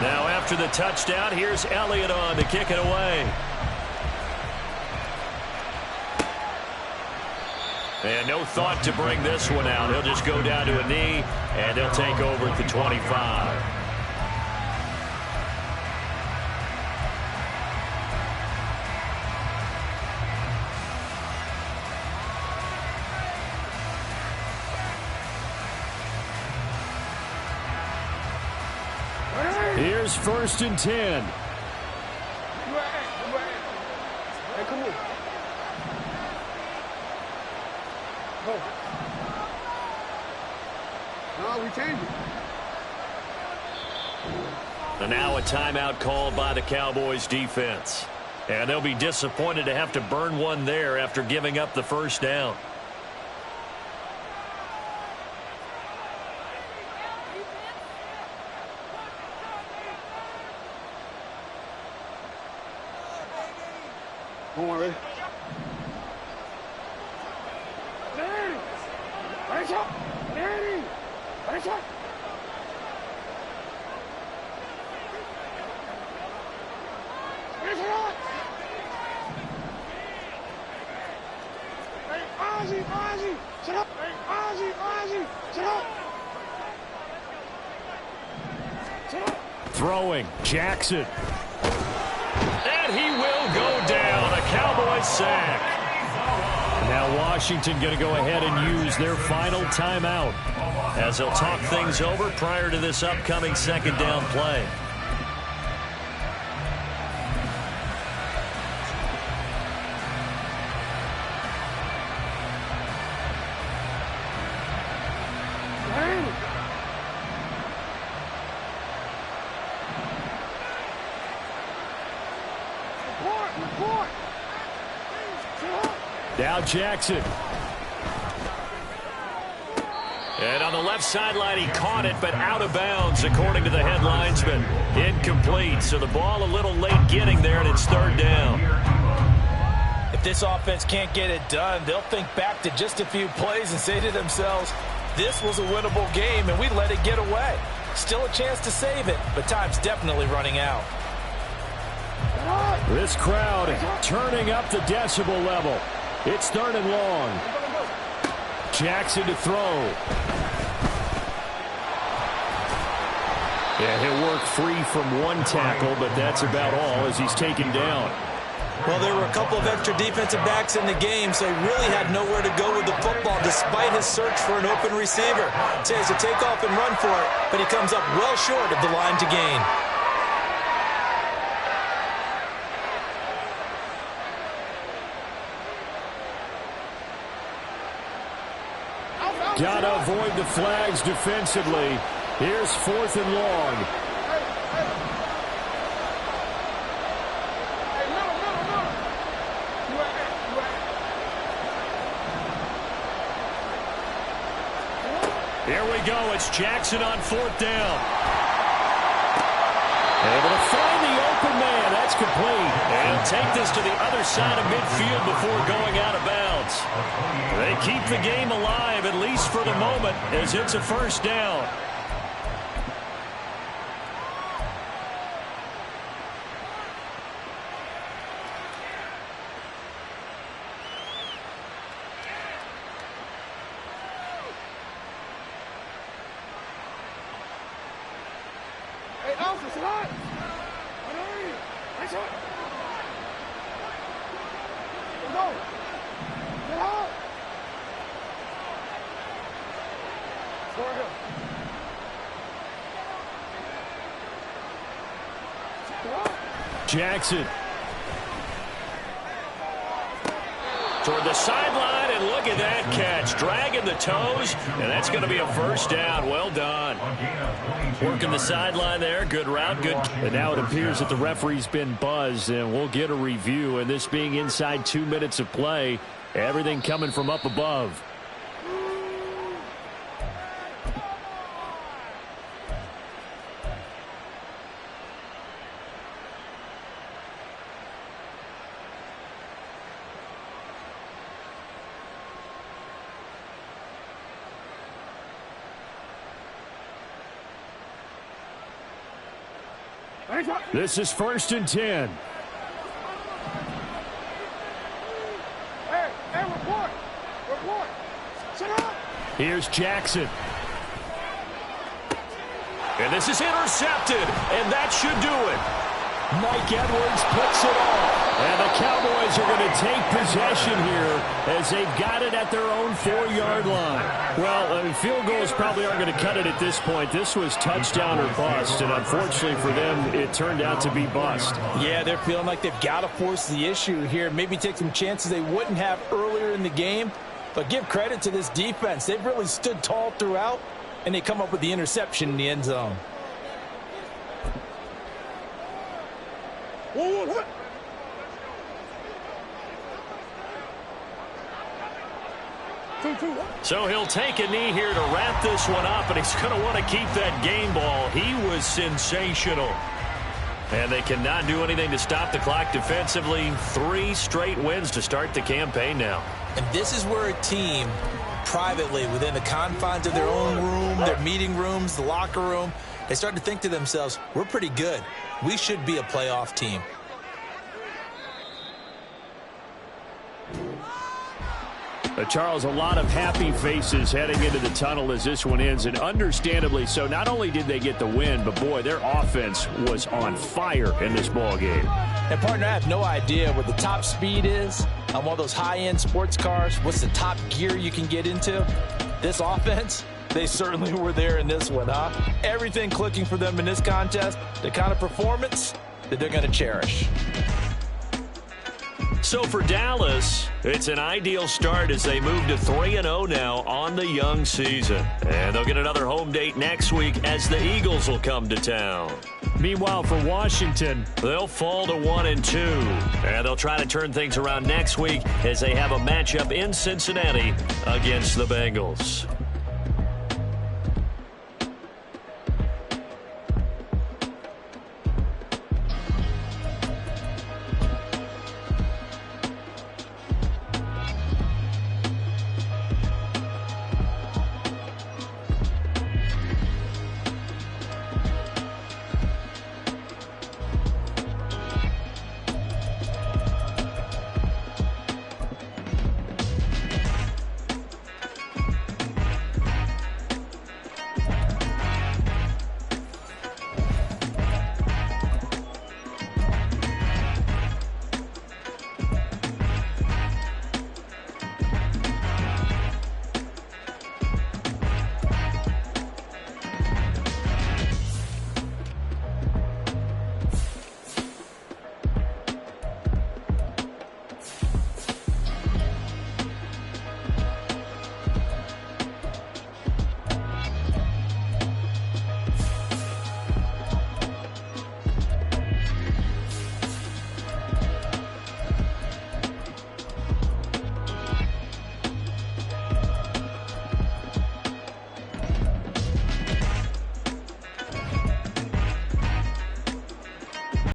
Now, after the touchdown, here's Elliott on to kick it away. And no thought to bring this one out. He'll just go down to a knee, and they'll take over at the 25. Here's 1st and 10. Hey, come on. Go. No, we changed it. And now a timeout called by the Cowboys defense. And they'll be disappointed to have to burn one there after giving up the first down. Come on, ready? Daddy! Right shot! Daddy! Right shot! Right shot! Hey, Ozzy! Ozzy! Shut up! Hey, Ozzy! Ozzy! Shut up! Shut up! Throwing, Jackson. And he will go down. A Cowboys sack. Now Washington going to go ahead and use their final timeout as they'll talk things over prior to this upcoming second down play. Now Jackson. And on the left sideline, he caught it, but out of bounds, according to the head linesman. Incomplete, so the ball a little late getting there, and it's 3rd down. If this offense can't get it done, they'll think back to just a few plays and say to themselves, this was a winnable game, and we let it get away. Still a chance to save it, but time's definitely running out. This crowd turning up the decibel level. It's 3rd and long. Jackson to throw. Yeah, he'll work free from one tackle, but that's about all as he's taken down. Well, there were a couple of extra defensive backs in the game, so he really had nowhere to go with the football despite his search for an open receiver. So he has to take off and run for it, but he comes up well short of the line to gain. Got to avoid the flags defensively. Here's 4th and long. Here we go. It's Jackson on 4th down. Able to find the open man. That's complete. And take this to the other side of midfield before going out of bounds. They keep the game alive, at least for the moment, as it's a 1st down. Hey, Alpha, it's hot! Right shot! Let's go! Get out! Jackson. Toward the sideline, and look at that catch. Dragging the toes, and that's going to be a first down. Well done. Working the sideline there. Good route. Good. And now it appears that the referee's been buzzed, and we'll get a review. And this being inside 2 minutes of play, everything coming from up above. This is 1st and 10. Hey, report. Sit up. Here's Jackson. And this is intercepted, and that should do it. Mike Edwards puts it off. And the Cowboys are going to take possession here as they've got it at their own 4-yard line. Well, field goals probably aren't going to cut it at this point. This was touchdown or bust, and unfortunately for them, it turned out to be bust. Yeah, they're feeling like they've got to force the issue here. Maybe take some chances they wouldn't have earlier in the game. But give credit to this defense. They've really stood tall throughout, and they come up with the interception in the end zone. So he'll take a knee here to wrap this one up, and he's going to want to keep that game ball. He was sensational. And they cannot do anything to stop the clock defensively. 3 straight wins to start the campaign now. And this is where a team, privately, within the confines of their own room, their meeting rooms, the locker room, they start to think to themselves, we're pretty good. We should be a playoff team. Charles, a lot of happy faces heading into the tunnel as this one ends, and understandably so. Not only did they get the win, but boy, their offense was on fire in this ball game. And partner, I have no idea what the top speed is on one of those high-end sports cars. What's the top gear you can get into? This offense, they certainly were there in this one, huh? Everything clicking for them in this contest, the kind of performance that they're going to cherish. So for Dallas, it's an ideal start as they move to 3-0 now on the young season. And they'll get another home date next week as the Eagles will come to town. Meanwhile, for Washington, they'll fall to 1-2. And they'll try to turn things around next week as they have a matchup in Cincinnati against the Bengals.